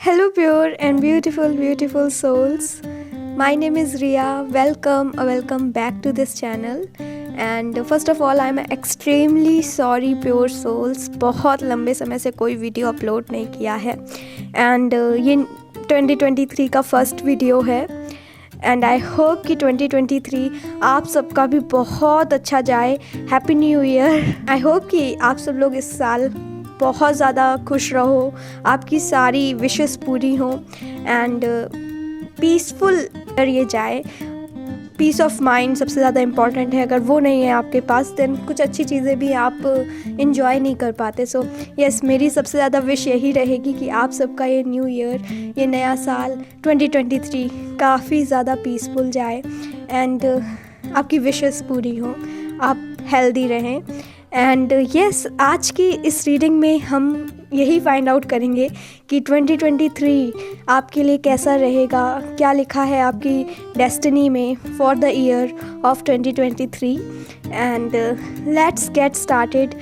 Hello, pure and beautiful souls. My name is Ria. Welcome back to this channel. And first of all, I'm extremely sorry, pure souls. बहुत लंबे समय से कोई video upload नहीं किया है. And ये 2023 का फर्स्ट वीडियो है. एंड आई होप कि 2023 आप सबका भी बहुत अच्छा जाए. Happy new year. आई होप कि आप सब लोग इस साल बहुत ज़्यादा खुश रहो, आपकी सारी विशेस पूरी हों एंड पीसफुल ये जाए. पीस ऑफ माइंड सबसे ज़्यादा इम्पॉर्टेंट है. अगर वो नहीं है आपके पास देन कुछ अच्छी चीज़ें भी आप इन्जॉय नहीं कर पाते. सो यस, मेरी सबसे ज़्यादा विश यही रहेगी कि आप सबका ये न्यू ईयर, ये नया साल 2023 काफ़ी ज़्यादा पीसफुल जाए एंड आपकी विशेस पूरी हों, आप हेल्दी रहें. एंड यस, आज की इस रीडिंग में हम यही फाइंड आउट करेंगे कि 2023 आपके लिए कैसा रहेगा, क्या लिखा है आपकी डेस्टिनी में for the year of 2023. And let's get started.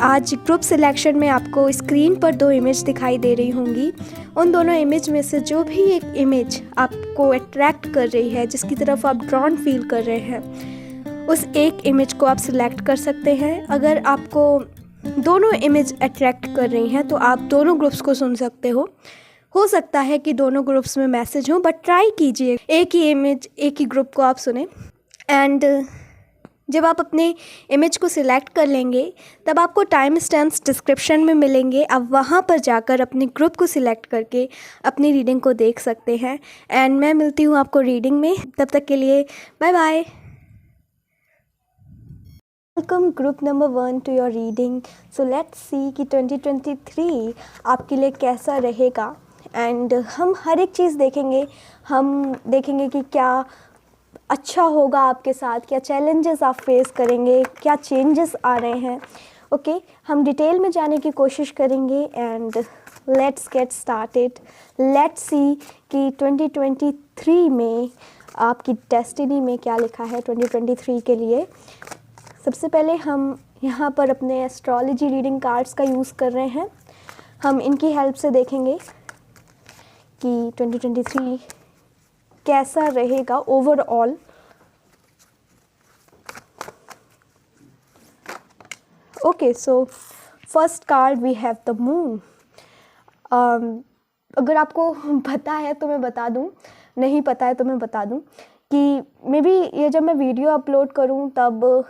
आज ग्रुप सिलेक्शन में आपको स्क्रीन पर 2 इमेज दिखाई दे रही होंगी. उन दोनों इमेज में से जो भी एक इमेज आपको अट्रैक्ट कर रही है, जिसकी तरफ आप ड्रॉन फील कर रहे हैं, उस एक इमेज को आप सिलेक्ट कर सकते हैं. अगर आपको दोनों इमेज अट्रैक्ट कर रही हैं तो आप दोनों ग्रुप्स को सुन सकते हो सकता है कि दोनों ग्रुप्स में मैसेज हो, बट ट्राई कीजिए एक ही इमेज, एक ही ग्रुप को आप सुने. एंड जब आप अपने इमेज को सिलेक्ट कर लेंगे तब आपको टाइम स्टैम्प्स डिस्क्रिप्शन में मिलेंगे. आप वहाँ पर जाकर अपने ग्रुप को सिलेक्ट करके अपनी रीडिंग को देख सकते हैं. एंड मैं मिलती हूँ आपको रीडिंग में. तब तक के लिए bye bye. Welcome group number 1 to your reading. So let's see कि 2023 आपके लिए कैसा रहेगा. एंड हम हर एक चीज़ देखेंगे. हम देखेंगे कि क्या अच्छा होगा आपके साथ, क्या चैलेंजेस आप फेस करेंगे, क्या चेंजेस आ रहे हैं. ओके, हम डिटेल में जाने की कोशिश करेंगे. And let's get started. Let's see कि 2023 में आपकी डेस्टिनी में क्या लिखा है 2023 के लिए. सबसे पहले हम यहाँ पर अपने एस्ट्रोलॉजी रीडिंग कार्ड्स का यूज़ कर रहे हैं. हम इनकी हेल्प से देखेंगे कि 2023 कैसा रहेगा overall. Okay, so first card we have the moon. अगर आपको पता है तो मैं बता दूं, नहीं पता है तो मैं बता दूं कि मे बी ये जब मैं वीडियो अपलोड करूं तब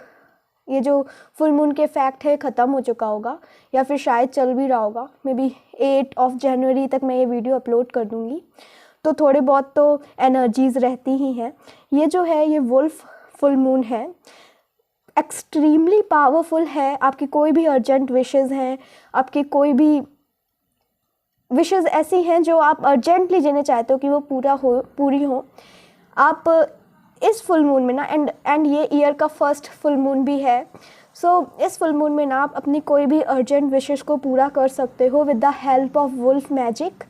ये जो फुल मून के फैक्ट है ख़त्म हो चुका होगा, या फिर शायद चल भी रहा होगा. मे बी 8 जनवरी तक मैं ये वीडियो अपलोड कर दूँगी. तो थोड़े बहुत तो एनर्जीज़ रहती ही हैं. ये जो है ये वुल्फ फुल मून है, एक्सट्रीमली पावरफुल है. आपकी कोई भी अर्जेंट विशेज़ हैं, आपकी कोई भी विशेज़ ऐसी हैं जो आप अर्जेंटली जीने चाहते हो कि वो पूरी हो. आप इस फुल मून में ना एंड ये ईयर का फर्स्ट फुल मून भी है. सो इस फुल मून में ना आप अपनी कोई भी अर्जेंट विशेस को पूरा कर सकते हो with the help of wolf magic.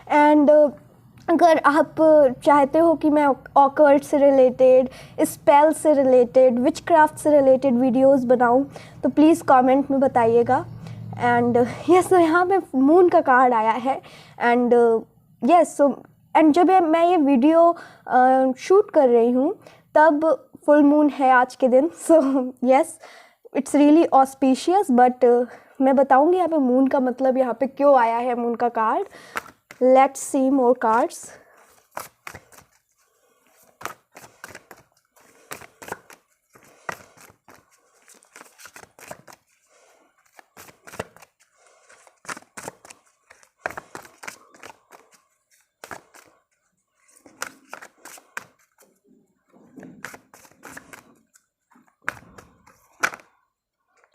And अगर आप चाहते हो कि मैं ऑकल्ट से रिलेटेड, स्पेल से रिलेटेड, विचक्राफ्ट से रिलेटेड वीडियोस बनाऊं तो प्लीज़ कमेंट में बताइएगा. एंड यस, तो यहाँ पे मून का कार्ड आया है. एंड यस, सो एंड जब मैं ये वीडियो शूट कर रही हूँ तब फुल मून है आज के दिन. So yes, it's really auspicious. But मैं बताऊँगी यहाँ पे मून का मतलब यहाँ पे क्यों आया है मून का card. Let's see more cards.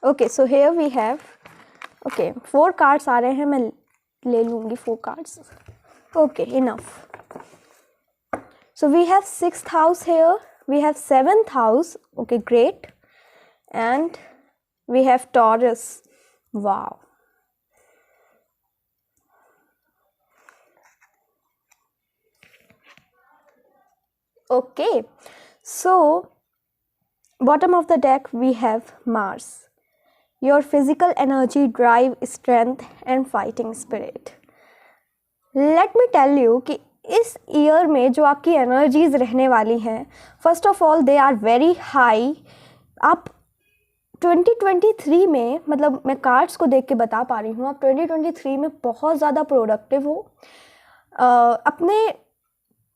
Okay, so here we have 4 cards आ रहे हैं. मैं ले लूँगी 4 cards. Okay, enough. So we have 6th house here, we have 7th house. Okay, great. And we have Taurus. Wow. Okay, so bottom of the deck we have Mars. Your physical energy, drive, strength and fighting spirit. Let me tell you कि इस year में जो आपकी energies रहने वाली हैं, first of all they are very high. आप 2023 में, मतलब मैं कार्ड्स को देख के बता पा रही हूँ, आप 2023 में बहुत ज़्यादा प्रोडक्टिव हो। अपने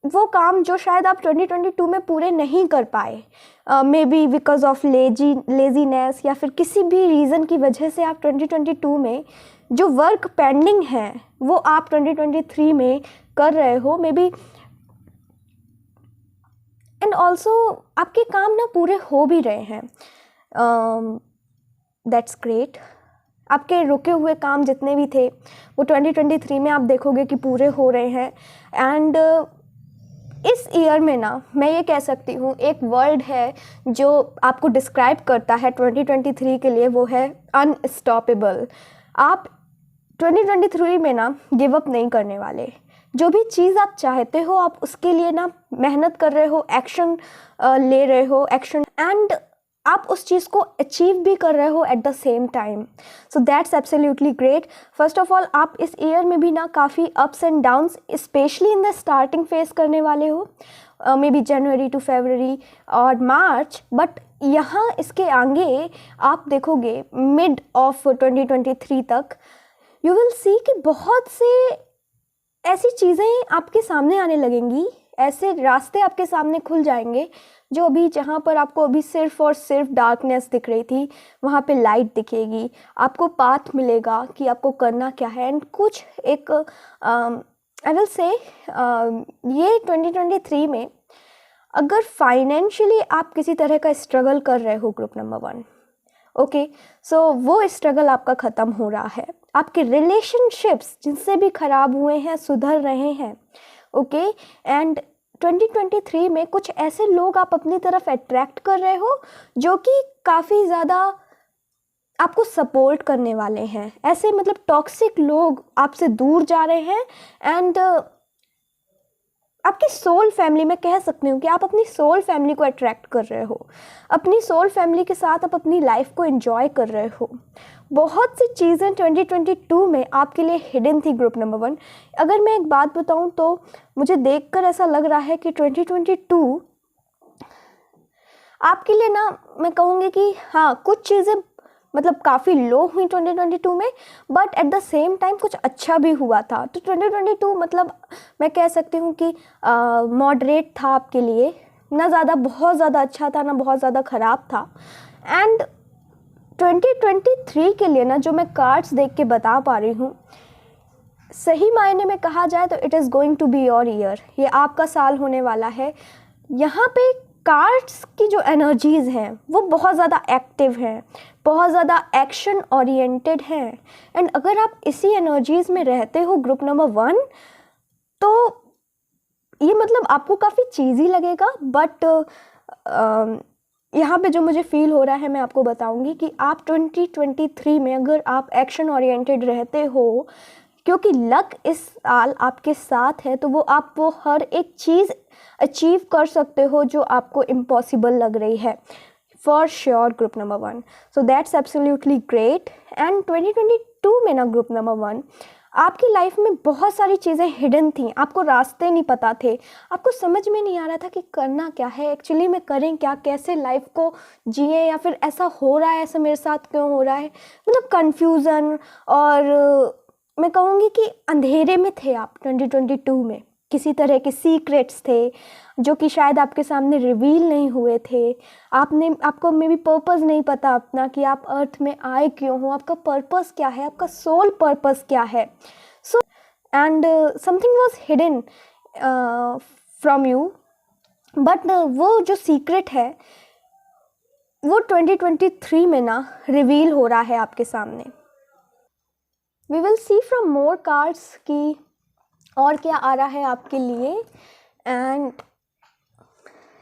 वो काम जो शायद आप 2022 में पूरे नहीं कर पाए, may be because of laziness या फिर किसी भी रीज़न की वजह से, आप 2022 में जो वर्क पेंडिंग है वो आप 2023 में कर रहे हो मे बी। एंड ऑल्सो आपके काम ना पूरे हो भी रहे हैं, दैट्स ग्रेट। आपके रुके हुए काम जितने भी थे वो 2023 में आप देखोगे कि पूरे हो रहे हैं। एंड इस ईयर में ना मैं ये कह सकती हूँ, एक वर्ड है जो आपको डिस्क्राइब करता है 2023 के लिए, वो है अनस्टॉपेबल। आप 2023 में ना गिव अप नहीं करने वाले। जो भी चीज़ आप चाहते हो आप उसके लिए ना मेहनत कर रहे हो, एक्शन ले रहे हो, एक्शन, एंड आप उस चीज़ को अचीव भी कर रहे हो eight the same time. So that's absolutely great. First of all आप इस ईयर में भी ना काफ़ी ups and downs specially in the starting phase करने वाले हो, मे बी जनवरी टू फरवरी और मार्च। बट यहाँ इसके आगे आप देखोगे मिड ऑफ 2023 तक यू विल सी कि बहुत से ऐसी चीज़ें आपके सामने आने लगेंगी, ऐसे रास्ते आपके सामने खुल जाएंगे जो अभी, जहाँ पर आपको अभी सिर्फ और सिर्फ डार्कनेस दिख रही थी, वहाँ पे लाइट दिखेगी। आपको पाथ मिलेगा कि आपको करना क्या है। एंड कुछ एक आई विल से ये 2023 में अगर फाइनेंशियली आप किसी तरह का स्ट्रगल कर रहे हो, ग्रुप नंबर 1, ओके, सो वो स्ट्रगल आपका ख़त्म हो रहा है। आपके रिलेशनशिप्स जिनसे भी ख़राब हुए हैं सुधर रहे हैं, ओके। एंड 2023 में कुछ ऐसे लोग आप अपनी तरफ अट्रैक्ट कर रहे हो जो कि काफ़ी ज़्यादा आपको सपोर्ट करने वाले हैं। ऐसे मतलब टॉक्सिक लोग आपसे दूर जा रहे हैं। एंड आपकी सोल फैमिली, मैं कह सकती हूँ कि आप अपनी सोल फैमिली को अट्रैक्ट कर रहे हो। अपनी सोल फैमिली के साथ आप अपनी लाइफ को एंजॉय कर रहे हो। बहुत सी चीज़ें 2022 में आपके लिए हिडन थी, ग्रुप नंबर 1। अगर मैं एक बात बताऊँ तो मुझे देखकर ऐसा लग रहा है कि 2022 आपके लिए ना, मैं कहूँगी कि हाँ, कुछ चीज़ें मतलब काफ़ी लो हुई 2022 में, but at the same time कुछ अच्छा भी हुआ था। तो 2022 मतलब मैं कह सकती हूँ कि मॉडरेट था आपके लिए, ना ज़्यादा बहुत ज़्यादा अच्छा था, ना बहुत ज़्यादा ख़राब था। एंड 2023 के लिए ना जो मैं कार्ड्स देख के बता पा रही हूँ, सही मायने में कहा जाए तो it is going to be your year. ये आपका साल होने वाला है। यहाँ पे कार्ड्स की जो एनर्जीज़ हैं वो बहुत ज़्यादा एक्टिव हैं, बहुत ज़्यादा एक्शन ओरिएंटेड हैं। एंड अगर आप इसी एनर्जीज़ में रहते हो, ग्रुप नंबर 1, तो ये मतलब आपको काफ़ी चीज़ी लगेगा। बट यहाँ पे जो मुझे फील हो रहा है मैं आपको बताऊंगी कि आप 2023 में अगर आप एक्शन ओरिएंटेड रहते हो, क्योंकि लक इस साल आपके साथ है, तो वो हर एक चीज़ अचीव कर सकते हो जो आपको इम्पॉसिबल लग रही है, for sure, group number 1। So that's absolutely great. And 2022 में ना ग्रुप नंबर 1, आपकी लाइफ में बहुत सारी चीज़ें हिडन थी, आपको रास्ते नहीं पता थे, आपको समझ में नहीं आ रहा था कि करना क्या है, एक्चुअली में करें क्या, कैसे लाइफ को जिए, या फिर ऐसा हो रहा है, ऐसा मेरे साथ क्यों हो रहा है, मतलब कन्फ्यूज़न। और मैं कहूँगी कि अंधेरे में थे आप 2022 में। किसी तरह के सीक्रेट्स थे जो कि शायद आपके सामने रिवील नहीं हुए थे। आपको मे बी पर्पज़ नहीं पता अपना कि आप अर्थ में आए क्यों हो, आपका पर्पस क्या है, आपका सोल पर्पस क्या है। So and something was hidden from you, but वो जो सीक्रेट है वो 2023 में ना रिवील हो रहा है आपके सामने। We will see from more cards कि और क्या आ रहा है आपके लिए। एंड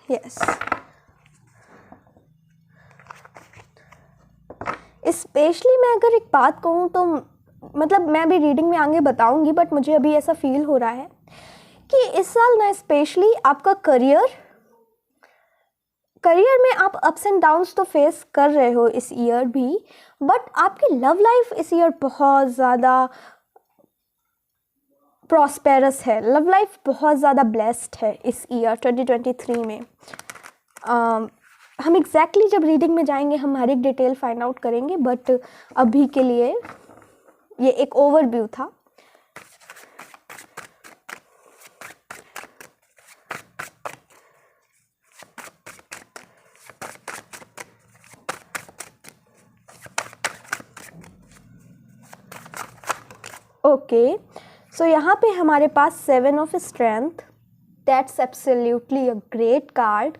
यस, स्पेशली मैं अगर एक बात कहूँ तो मतलब मैं अभी रीडिंग में आगे बताऊँगी, बट मुझे अभी ऐसा फील हो रहा है कि इस साल ना स्पेशली आपका करियर में आप अप्स एंड डाउन्स तो फेस कर रहे हो इस ईयर भी, बट आपकी लव लाइफ इस ईयर बहुत ज़्यादा प्रॉस्पेरस है, लव लाइफ बहुत ज़्यादा ब्लेस्ड है इस ईयर 2023 में। हम एग्जैक्टली जब रीडिंग में जाएंगे हम हर एक डिटेल फाइंड आउट करेंगे, बट अभी के लिए ये एक ओवरव्यू था। ओके, सो यहाँ पे हमारे पास 7 of strength, that's absolutely a great card.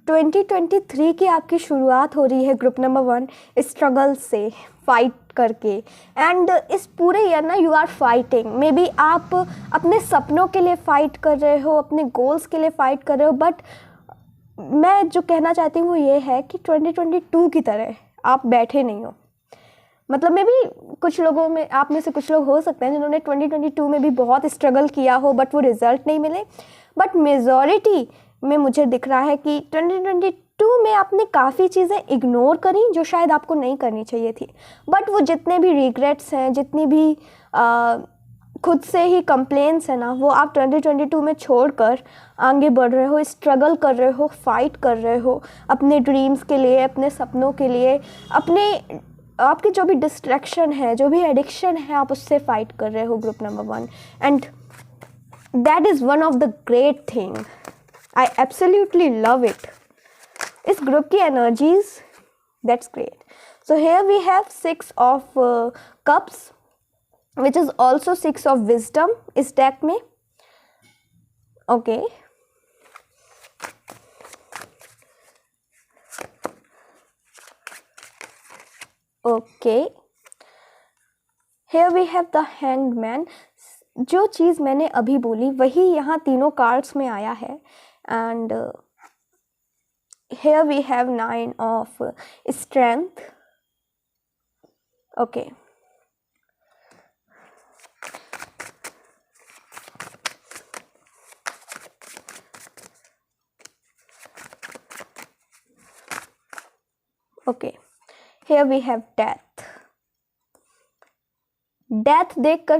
2023 की आपकी शुरुआत हो रही है ग्रुप नंबर 1 स्ट्रगल से, फाइट करके। एंड इस पूरे ईयर ना you are fighting, maybe आप अपने सपनों के लिए फ़ाइट कर रहे हो, अपने गोल्स के लिए फ़ाइट कर रहे हो, बट मैं जो कहना चाहती हूँ वो ये है कि 2022 की तरह आप बैठे नहीं हो। मतलब मे बी कुछ लोगों में, आप में से कुछ लोग हो सकते हैं जिन्होंने 2022 में भी बहुत स्ट्रगल किया हो बट वो रिज़ल्ट नहीं मिले, बट मेजॉरिटी में मुझे दिख रहा है कि 2022 में आपने काफ़ी चीज़ें इग्नोर करी जो शायद आपको नहीं करनी चाहिए थी, बट वो जितने भी रिग्रेट्स हैं, जितनी भी खुद से ही कंप्लेंट्स हैं ना, वो आप 2022 में छोड़कर आगे बढ़ रहे हो, स्ट्रगल कर रहे हो, फाइट कर रहे हो अपने ड्रीम्स के लिए, अपने सपनों के लिए, अपने आपकी जो भी डिस्ट्रैक्शन है, जो भी एडिक्शन है, आप उससे फाइट कर रहे हो group number 1, and that is one of the great thing. I absolutely love it. इस ग्रुप की energies, that's great. So here we have 6 of cups which is also 6 of wisdom इस deck में। Okay, okay, here we have the hanged man. जो चीज़ मैंने अभी बोली वही यहाँ तीनों कार्ड्स में आया है। And here we have 9 of strength. Okay, okay, here we have death. Death देखकर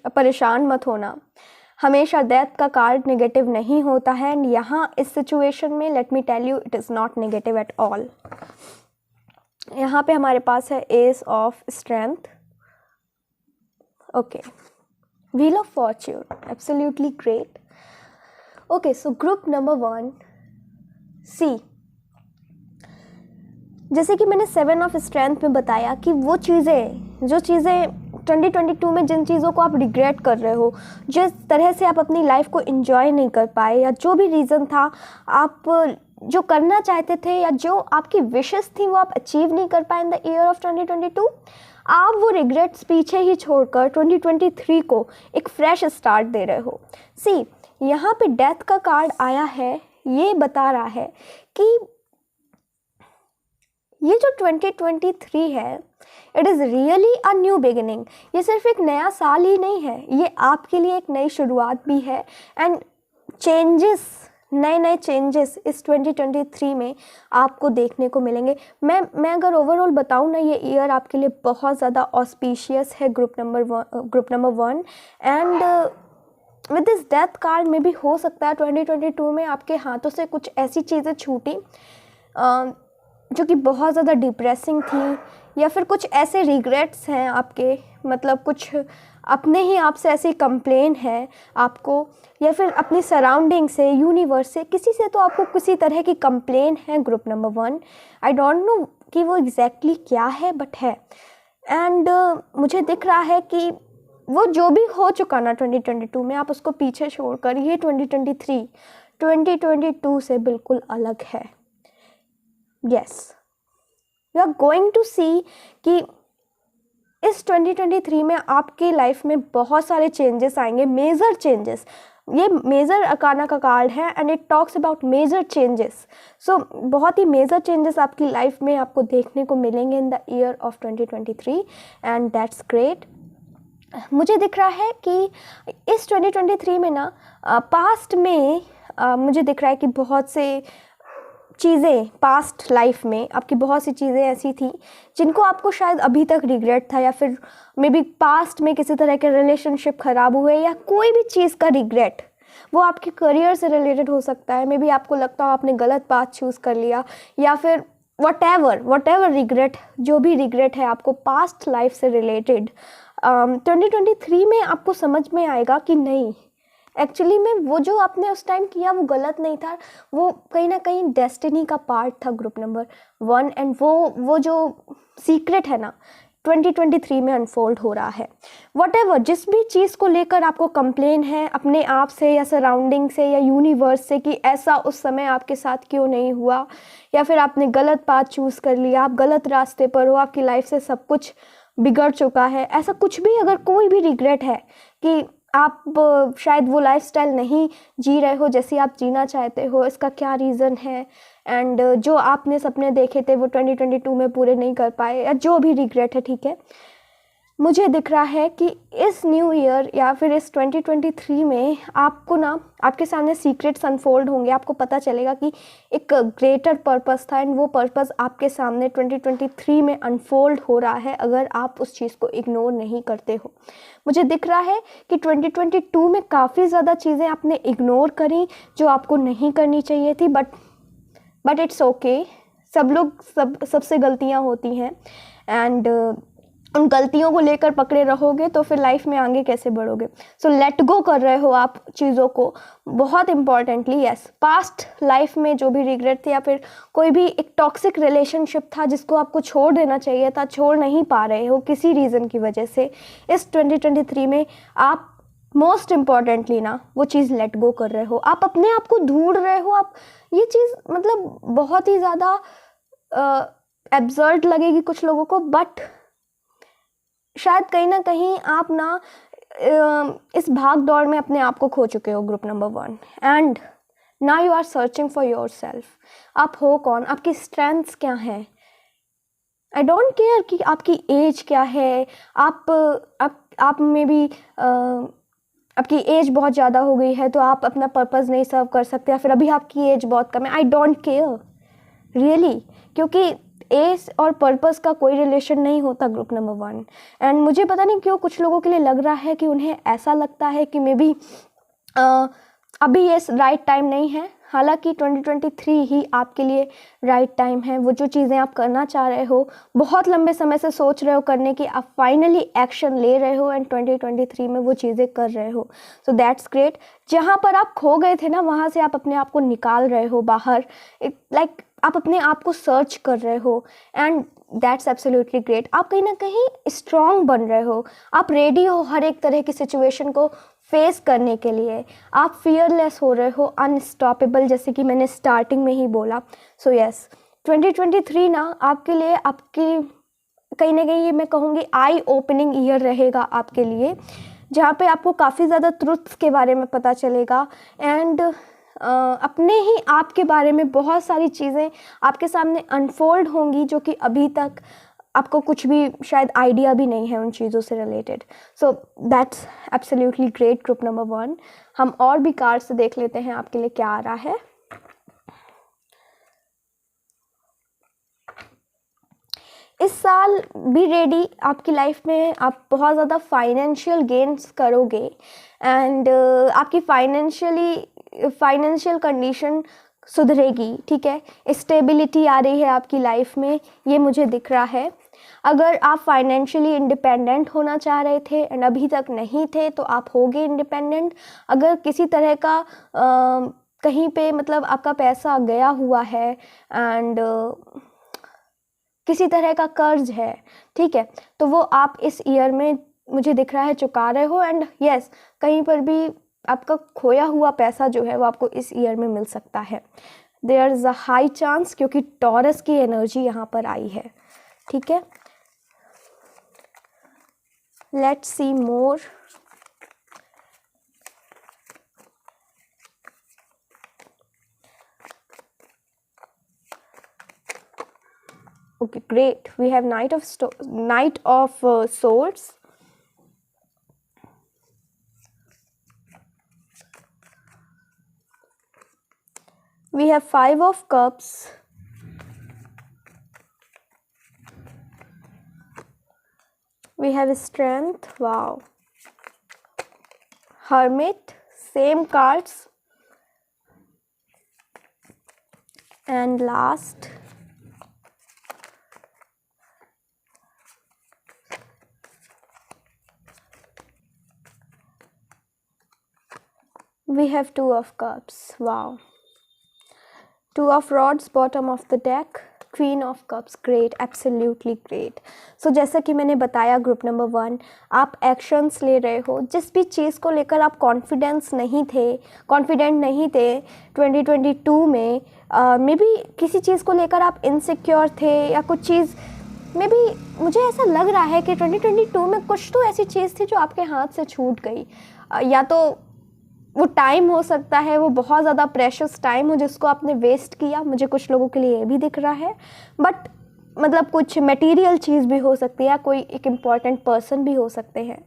परेशान मत होना, हमेशा डेथ का कार्ड नेगेटिव नहीं होता है, एंड यहाँ इस सिचुएशन में let me tell you it is not negative at all. यहाँ पे हमारे पास है ace of strength. Okay, wheel of fortune, absolutely great. Okay, so group number 1 see, जैसे कि मैंने 7 ऑफ स्ट्रेंथ में बताया कि वो चीज़ें, जो चीज़ें 2022 में, जिन चीज़ों को आप रिग्रेट कर रहे हो, जिस तरह से आप अपनी लाइफ को एंजॉय नहीं कर पाए, या जो भी रीज़न था, आप जो करना चाहते थे या जो आपकी विशेस थी वो आप अचीव नहीं कर पाए इन द ईयर ऑफ 2022, आप वो रिग्रेट्स पीछे ही छोड़कर 2023 को एक फ्रेश स्टार्ट दे रहे हो। सी, यहाँ पे डेथ का कार्ड आया है, ये बता रहा है कि ये जो 2023 है it is really a new beginning. ये सिर्फ एक नया साल ही नहीं है, ये आपके लिए एक नई शुरुआत भी है। एंड चेंजेस, नए नए चेंजेस इस 2023 में आपको देखने को मिलेंगे। मैं अगर ओवरऑल बताऊँ ना, ये ईयर आपके लिए बहुत ज़्यादा ऑस्पिशियस है group number 1। And with this death card में भी हो सकता है 2022 में आपके हाथों से कुछ ऐसी चीज़ें छूटी जो कि बहुत ज़्यादा डिप्रेसिंग थी, या फिर कुछ ऐसे रिग्रेट्स हैं आपके, मतलब कुछ अपने ही आप से ऐसी कंप्लेन है आपको, या फिर अपनी सराउंडिंग से, यूनिवर्स से, किसी से तो आपको किसी तरह की कंप्लेन है group number 1। I don't know कि वो एग्जैक्टली क्या है, बट है। एंड मुझे दिख रहा है कि वो जो भी हो चुका ना 2022 में, आप उसको पीछे छोड़कर ये 2023 2022 से बिल्कुल अलग है। Yes, you are going to see कि इस 2023 में आपकी लाइफ में बहुत सारे चेंजेस आएंगे, मेजर चेंजेस। ये मेजर अकाना का कार्ड है and it talks about major changes. So बहुत ही मेजर चेंजेस आपकी लाइफ में आपको देखने को मिलेंगे in the year of 2023 and that's great. मुझे दिख रहा है कि इस 2023 में ना पास्ट में मुझे दिख रहा है कि बहुत से चीज़ें पास्ट लाइफ में आपकी बहुत सी चीज़ें ऐसी थी जिनको आपको शायद अभी तक रिग्रेट था, या फिर मे बी पास्ट में किसी तरह के रिलेशनशिप ख़राब हुए या कोई भी चीज़ का रिग्रेट, वो आपके करियर से रिलेटेड हो सकता है। मे बी आपको लगता हो आपने गलत पाथ चूज़ कर लिया, या फिर वट एवर रिग्रेट, जो भी रिग्रेट है आपको पास्ट लाइफ से रिलेटेड, 2023 में आपको समझ में आएगा कि नहीं, एक्चुअली में वो जो आपने उस टाइम किया वो गलत नहीं था, वो कहीं ना कहीं डेस्टिनी का पार्ट था, ग्रुप नंबर 1। एंड वो जो सीक्रेट है ना 2023 में अनफोल्ड हो रहा है। वटेवर जिस भी चीज़ को लेकर आपको कंप्लेन है अपने आप से या सराउंडिंग से या यूनिवर्स से कि ऐसा उस समय आपके साथ क्यों नहीं हुआ, या फिर आपने गलत पाथ चूज़ कर लिया, आप गलत रास्ते पर हो, आपकी लाइफ से सब कुछ बिगड़ चुका है, ऐसा कुछ भी अगर कोई भी रिग्रेट है कि आप शायद वो लाइफस्टाइल नहीं जी रहे हो जैसी आप जीना चाहते हो, इसका क्या रीज़न है, एंड जो आपने सपने देखे थे वो 2022 में पूरे नहीं कर पाए, या जो भी रिग्रेट है, ठीक है, मुझे दिख रहा है कि इस न्यू ईयर या फिर इस 2023 में आपको ना आपके सामने सीक्रेट्स अनफोल्ड होंगे। आपको पता चलेगा कि एक ग्रेटर पर्पस था, एंड वो पर्पस आपके सामने 2023 में अनफोल्ड हो रहा है अगर आप उस चीज़ को इग्नोर नहीं करते हो। मुझे दिख रहा है कि 2022 में काफ़ी ज़्यादा चीज़ें आपने इग्नोर करी जो आपको नहीं करनी चाहिए थी, बट इट्स ओके। सबसे गलतियाँ होती हैं, एंड उन गलतियों को लेकर पकड़े रहोगे तो फिर लाइफ में आगे कैसे बढ़ोगे। सो लेट गो कर रहे हो आप चीज़ों को, बहुत इंपॉर्टेंटली। यस, पास्ट लाइफ में जो भी रिग्रेट थे या फिर कोई भी एक टॉक्सिक रिलेशनशिप था जिसको आपको छोड़ देना चाहिए था, छोड़ नहीं पा रहे हो किसी रीज़न की वजह से, इस 2023 में आप मोस्ट इम्पॉर्टेंटली ना वो चीज़ लेट गो कर रहे हो। आप अपने आप को ढूंढ रहे हो। आप ये चीज़ मतलब बहुत ही ज़्यादा एब्सर्ड लगेगी कुछ लोगों को, बट शायद कहीं ना कहीं आप ना इस भाग दौड़ में अपने आप को खो चुके हो, group number 1, and now you are searching for yourself. आप हो कौन, आपकी स्ट्रेंथ्स क्या हैं। आई डोंट केयर कि आपकी एज क्या है, आप में भी आपकी एज बहुत ज़्यादा हो गई है तो आप अपना पर्पस नहीं सर्व कर सकते, या फिर अभी आपकी एज बहुत कम है। आई डोंट केयर रियली, क्योंकि एज और पर्पस का कोई रिलेशन नहीं होता, ग्रुप नंबर 1। एंड मुझे पता नहीं क्यों कुछ लोगों के लिए लग रहा है कि उन्हें ऐसा लगता है कि मे बी अभी ये राइट टाइम नहीं है। हालांकि 2023 ही आपके लिए राइट टाइम है। वो जो चीज़ें आप करना चाह रहे हो, बहुत लंबे समय से सोच रहे हो करने की, आप फाइनली एक्शन ले रहे हो, एंड 2023 में वो चीज़ें कर रहे हो। So that's great. जहाँ पर आप खो गए थे ना, वहाँ से आप अपने आप को निकाल रहे हो बाहर, लाइक आप अपने आप को सर्च कर रहे हो, एंड दैट्स एब्सोल्युटली ग्रेट। आप कहीं ना कहीं स्ट्रॉन्ग बन रहे हो, आप रेडी हो हर एक तरह की सिचुएशन को फेस करने के लिए, आप फियरलेस हो रहे हो, अनस्टॉपेबल, जैसे कि मैंने स्टार्टिंग में ही बोला। सो यस, 2023 ना आपके लिए, आपकी कहीं ना कहीं मैं कहूँगी आई ओपनिंग ईयर रहेगा आपके लिए, जहाँ पे आपको काफ़ी ज़्यादा ट्रुथ्स के बारे में पता चलेगा, एंड अपने ही आप के बारे में बहुत सारी चीज़ें आपके सामने अनफोल्ड होंगी जो कि अभी तक आपको कुछ भी शायद आइडिया भी नहीं है उन चीज़ों से related. So that's absolutely great, group number 1। हम और भी कार्ड से देख लेते हैं आपके लिए क्या आ रहा है। इस साल बी रेडी, आपकी लाइफ में आप बहुत ज़्यादा फाइनेंशियल गेन्स करोगे, एंड आपकी फाइनेंशियल कंडीशन सुधरेगी, ठीक है। स्टेबिलिटी आ रही है आपकी लाइफ में, ये मुझे दिख रहा है। अगर आप फाइनेंशियली इंडिपेंडेंट होना चाह रहे थे एंड अभी तक नहीं थे, तो आप होगे इंडिपेंडेंट। अगर किसी तरह का कहीं पे मतलब आपका पैसा गया हुआ है, एंड किसी तरह का कर्ज है, ठीक है, तो वो आप इस ईयर में मुझे दिख रहा है चुका रहे हो। एंड यस, कहीं पर भी आपका खोया हुआ पैसा जो है वो आपको इस ईयर में मिल सकता है। There is a high chance, क्योंकि टॉरस की एनर्जी यहाँ पर आई है, ठीक है। Let's see more. Okay, great. We have Knight of Swords. We have 5 of Cups. We have strength. Wow. Hermit, same cards. And last, we have Two of Cups. Wow. Two of Rods, bottom of the deck. Queen of Cups, great, absolutely great. So जैसा कि मैंने बताया group number 1, आप actions ले रहे हो, जिस भी चीज़ को लेकर आप कॉन्फिडेंट नहीं थे 2022 में, मे बी किसी चीज़ को लेकर आप इनसिक्योर थे या कुछ चीज़, मे बी मुझे ऐसा लग रहा है कि 2022 में कुछ तो ऐसी चीज़ थी जो आपके हाथ से छूट गई, या तो वो टाइम हो सकता है, वो बहुत ज़्यादा प्रेशियस टाइम हो जिसको आपने वेस्ट किया, मुझे कुछ लोगों के लिए ये भी दिख रहा है, बट मतलब कुछ मटेरियल चीज़ भी हो सकती है या कोई एक इम्पॉर्टेंट पर्सन भी हो सकते हैं,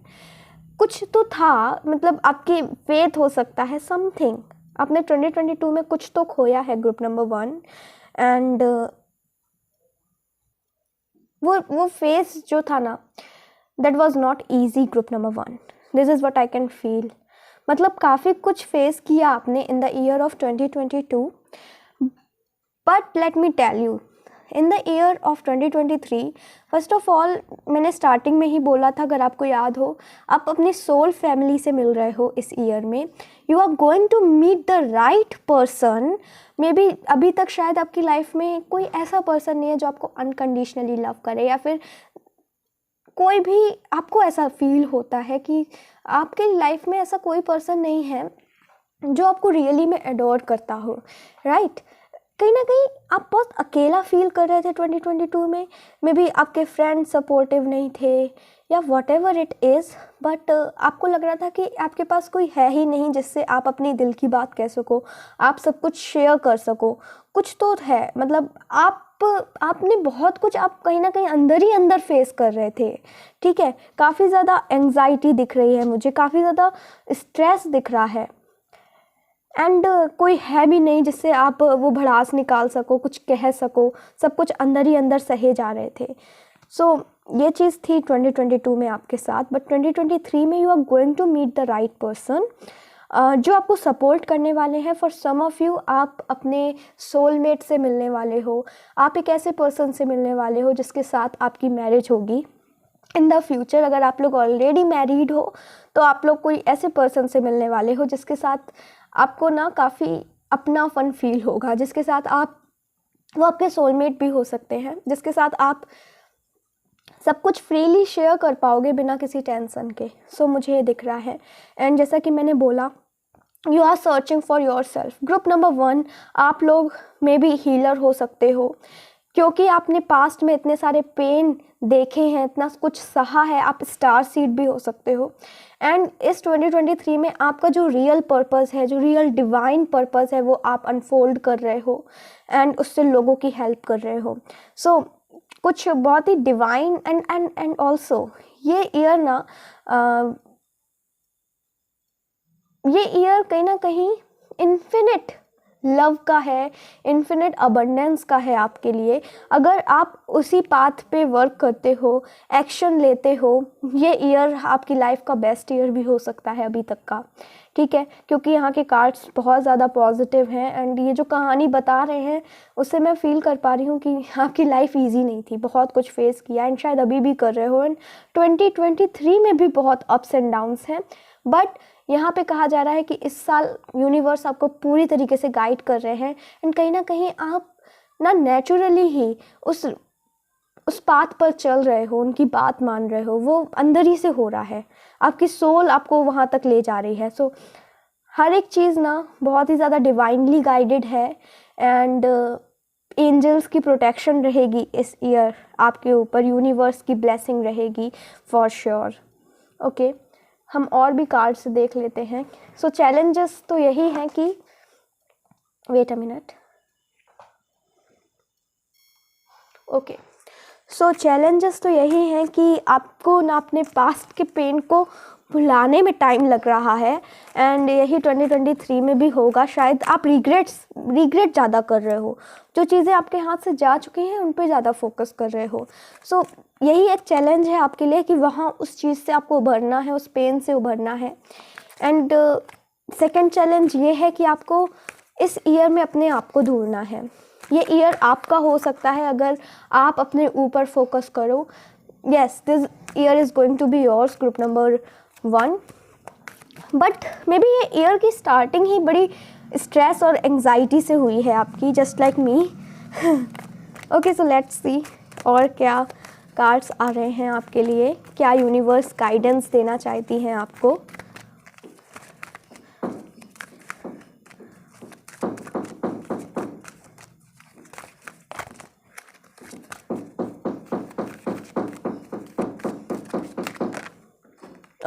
कुछ तो था, मतलब आपकी फेथ हो सकता है, समथिंग आपने 2022 में कुछ तो खोया है ग्रुप नंबर 1। एंड वो फेस जो था ना, that was not easy group number 1, this is what I can feel. मतलब काफ़ी कुछ फेस किया आपने in the year of 2022, but let me tell you, in the year of 2023, first of all मैंने स्टार्टिंग में ही बोला था, अगर आपको याद हो, आप अपनी सोल फैमिली से मिल रहे हो इस ईयर में, you are going to meet the right person. Maybe अभी तक शायद आपकी लाइफ में कोई ऐसा पर्सन नहीं है जो आपको अनकंडीशनली लव करे, या फिर कोई भी आपको ऐसा फील होता है कि आपके लाइफ में ऐसा कोई पर्सन नहीं है जो आपको रियली में एडोर करता हो, राइट? कहीं ना कहीं आप बहुत अकेला फील कर रहे थे 2022 में, मे बी आपके फ्रेंड सपोर्टिव नहीं थे या what ever it is, but आपको लग रहा था कि आपके पास कोई है ही नहीं जिससे आप अपनी दिल की बात कह सको, आप सब कुछ शेयर कर सको, कुछ तो है, मतलब आपने बहुत कुछ, आप कहीं ना कहीं अंदर ही अंदर फेस कर रहे थे, ठीक है? काफ़ी ज़्यादा एंग्जाइटी दिख रही है मुझे, काफ़ी ज़्यादा स्ट्रेस दिख रहा है, एंड कोई है भी नहीं जिससे आप वो भड़ास निकाल सको, कुछ कह सको, सब कुछ अंदर ही अंदर सहे जा रहे थे। सो ये चीज़ थी 2022 में आपके साथ, बट 2023 में you are going to meet the right person जो आपको सपोर्ट करने वाले हैं। फॉर सम ऑफ़ यू, आप अपने सोलमेट से मिलने वाले हो, आप एक ऐसे पर्सन से मिलने वाले हो जिसके साथ आपकी मैरिज होगी इन द फ्यूचर। अगर आप लोग ऑलरेडी मैरिड हो तो आप लोग कोई ऐसे पर्सन से मिलने वाले हो जिसके साथ आपको ना काफ़ी अपनापन फील होगा, जिसके साथ वो आपके सोलमेट भी हो सकते हैं, जिसके साथ आप सब कुछ फ्रीली शेयर कर पाओगे बिना किसी टेंशन के। सो मुझे ये दिख रहा है। एंड जैसा कि मैंने बोला, you are searching for yourself. Group number 1, आप लोग मे बी हीलर हो सकते हो, क्योंकि आपने पास्ट में इतने सारे पेन देखे हैं, इतना कुछ सहा है, आप स्टार सीड भी हो सकते हो। एंड इस 2023 में आपका जो रियल पर्पस है, जो रियल डिवाइन पर्पस है, वो आप अनफोल्ड कर रहे हो एंड उससे लोगों की हेल्प कर रहे हो। सो कुछ बहुत ही डिवाइन एंड ऑल्सो ये ईयर ना, ये ईयर कहीं ना कहीं इन्फिनिट लव का है, इन्फिनिट अबंडेंस का है आपके लिए। अगर आप उसी पाथ पे वर्क करते हो, एक्शन लेते हो, ये ईयर आपकी लाइफ का बेस्ट ईयर भी हो सकता है अभी तक का, ठीक है? क्योंकि यहाँ के कार्ड्स बहुत ज़्यादा पॉजिटिव हैं एंड ये जो कहानी बता रहे हैं उससे मैं फील कर पा रही हूँ कि आपकी लाइफ ईजी नहीं थी, बहुत कुछ फेस किया एंड शायद अभी भी कर रहे हो। एंड 2023 में भी बहुत अप्स एंड डाउन्स हैं, बट यहाँ पे कहा जा रहा है कि इस साल यूनिवर्स आपको पूरी तरीके से गाइड कर रहे हैं एंड कहीं ना कहीं आप ना नेचुरली ही उस पाथ पर चल रहे हो, उनकी बात मान रहे हो, वो अंदर ही से हो रहा है, आपकी सोल आपको वहाँ तक ले जा रही है। सो हर एक चीज़ ना बहुत ही ज़्यादा डिवाइनली गाइडेड है एंड एंजल्स की प्रोटेक्शन रहेगी इस ईयर आपके ऊपर, यूनिवर्स की ब्लेसिंग रहेगी फॉर श्योर। ओके, हम और भी कार्ड्स देख लेते हैं। सो चैलेंजेस तो यही हैं कि, wait a minute, okay, so challenges तो यही हैं कि आपको ना अपने पास्ट के पेन को भुलाने में टाइम लग रहा है, एंड यही 2023 में भी होगा शायद। आप रिग्रेट ज़्यादा कर रहे हो, जो चीज़ें आपके हाथ से जा चुकी हैं उन पे ज़्यादा फोकस कर रहे हो। सो यही एक चैलेंज है आपके लिए कि वहाँ उस चीज़ से आपको उभरना है, उस पेन से उभरना है। एंड सेकंड चैलेंज ये है कि आपको इस ईयर में अपने आप को ढूंढना है। ये ईयर आपका हो सकता है अगर आप अपने ऊपर फोकस करो। Yes, this year is going to be yours, group number 1। But maybe ये ईयर की स्टार्टिंग ही बड़ी स्ट्रेस और एंग्जाइटी से हुई है आपकी, just like me. Okay, so let's see और क्या कार्ड्स आ रहे हैं आपके लिए, क्या यूनिवर्स गाइडेंस देना चाहती हैं आपको।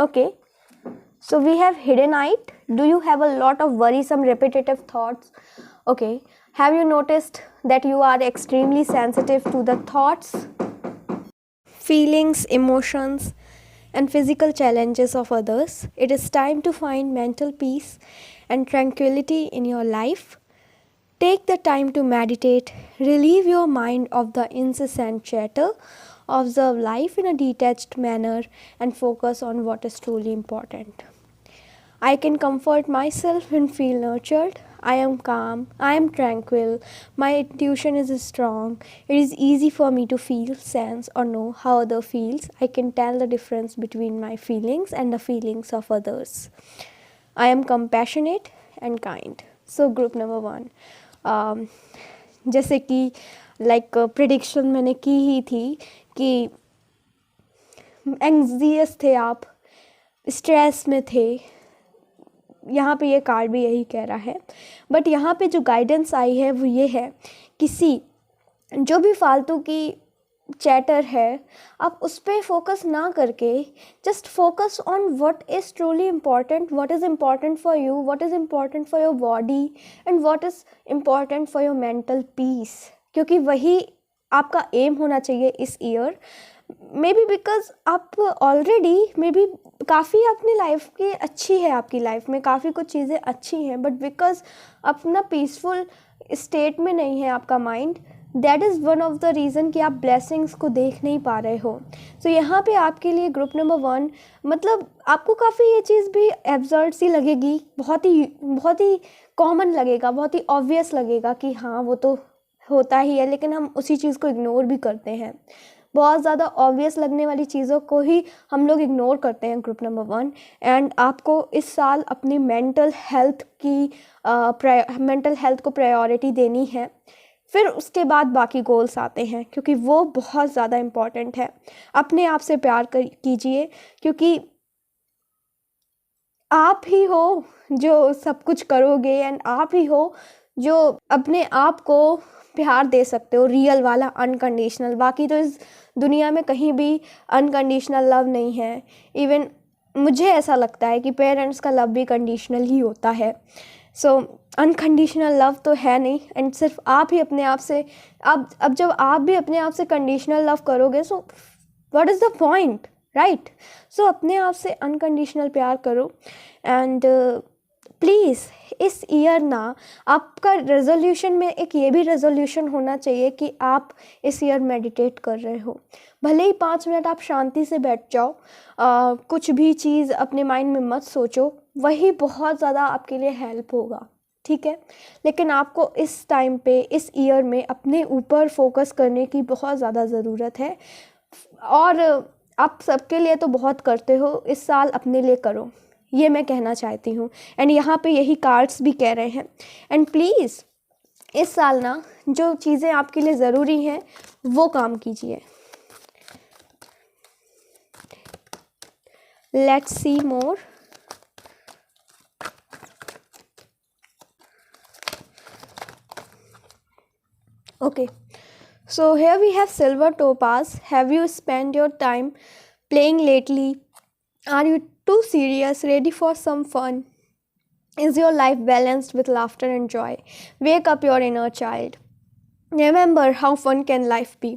Okay, so we have hiddenite. Do you have a lot of worrisome repetitive thoughts? Okay, have you noticed that you are extremely sensitive to the thoughts, feelings, emotions and physical challenges of others? It is time to find mental peace and tranquility in your life. Take the time to meditate, relieve your mind of the incessant chatter, observe life in a detached manner, and focus on what is truly important. I can comfort myself and feel nurtured. I am calm, I am tranquil, my intuition is strong. It is easy for me to feel, sense, or know how other feels. I can tell the difference between my feelings and the feelings of others. I am compassionate and kind. So group number 1, जैसे कि like prediction मैंने की ही थी कि anxious थे आप, stress में थे, यहाँ पे ये कार्ड भी यही कह रहा है। बट यहाँ पे जो गाइडेंस आई है वो ये है, किसी जो भी फालतू की चैटर है आप उस पर फोकस ना करके just focus on what is truly important, what is important for you, what is important for your body and what is important for your mental peace, क्योंकि वही आपका एम होना चाहिए इस ईयर। मे बी बिकॉज आप already may be काफ़ी अपनी life की अच्छी है, आपकी लाइफ में काफ़ी कुछ चीज़ें अच्छी हैं, बट बिकॉज अपना पीसफुल स्टेट में नहीं है आपका mind, that is one of the reason कि आप ब्लेसिंग्स को देख नहीं पा रहे हो। सो यहाँ पे आपके लिए ग्रुप नंबर 1, मतलब आपको काफ़ी ये चीज़ भी एब्सर्ड सी लगेगी, बहुत ही कॉमन लगेगा, बहुत ही ऑब्वियस लगेगा कि हाँ वो तो होता ही है, लेकिन हम उसी चीज़ को इग्नोर भी करते हैं। बहुत ज़्यादा ऑब्वियस लगने वाली चीज़ों को ही हम लोग इग्नोर करते हैं ग्रुप नंबर 1। एंड आपको इस साल अपनी मेंटल हेल्थ को प्रायोरिटी देनी है, फिर उसके बाद बाकी गोल्स आते हैं, क्योंकि वो बहुत ज़्यादा इम्पॉर्टेंट है। अपने आप से प्यार कीजिए, क्योंकि आप ही हो जो सब कुछ करोगे, एंड आप ही हो जो अपने आप को प्यार दे सकते हो, रियल वाला, अनकंडीशनल। बाकी तो इस दुनिया में कहीं भी अनकंडीशनल लव नहीं है। इवन मुझे ऐसा लगता है कि पेरेंट्स का लव भी कंडीशनल ही होता है। सो अनकंडीशनल लव तो है नहीं, एंड सिर्फ आप ही अपने आप से, अब जब आप भी अपने आप से कंडीशनल लव करोगे, so what is the point, right? So अपने आप से अनकंडीशनल प्यार करो। एंड प्लीज़ इस ईयर ना आपका रेजोल्यूशन में एक ये भी रेजोल्यूशन होना चाहिए कि आप इस ईयर मेडिटेट कर रहे हो। भले ही 5 मिनट आप शांति से बैठ जाओ, कुछ भी चीज़ अपने माइंड में मत सोचो, वही बहुत ज़्यादा आपके लिए हेल्प होगा, ठीक है? लेकिन आपको इस टाइम पे, इस ईयर में अपने ऊपर फोकस करने की बहुत ज़्यादा ज़रूरत है। और आप सबके लिए तो बहुत करते हो, इस साल अपने लिए करो, ये मैं कहना चाहती हूँ। एंड यहाँ पे यही कार्ड्स भी कह रहे हैं। एंड प्लीज़ इस साल ना जो चीज़ें आपके लिए ज़रूरी हैं वो काम कीजिए। Let's see more. Okay, so here we have silver topaz. Have you spent your time playing lately? Are you too serious, ready for some fun? Is your life balanced with laughter and joy? Wake up your inner child. Remember how fun can life be.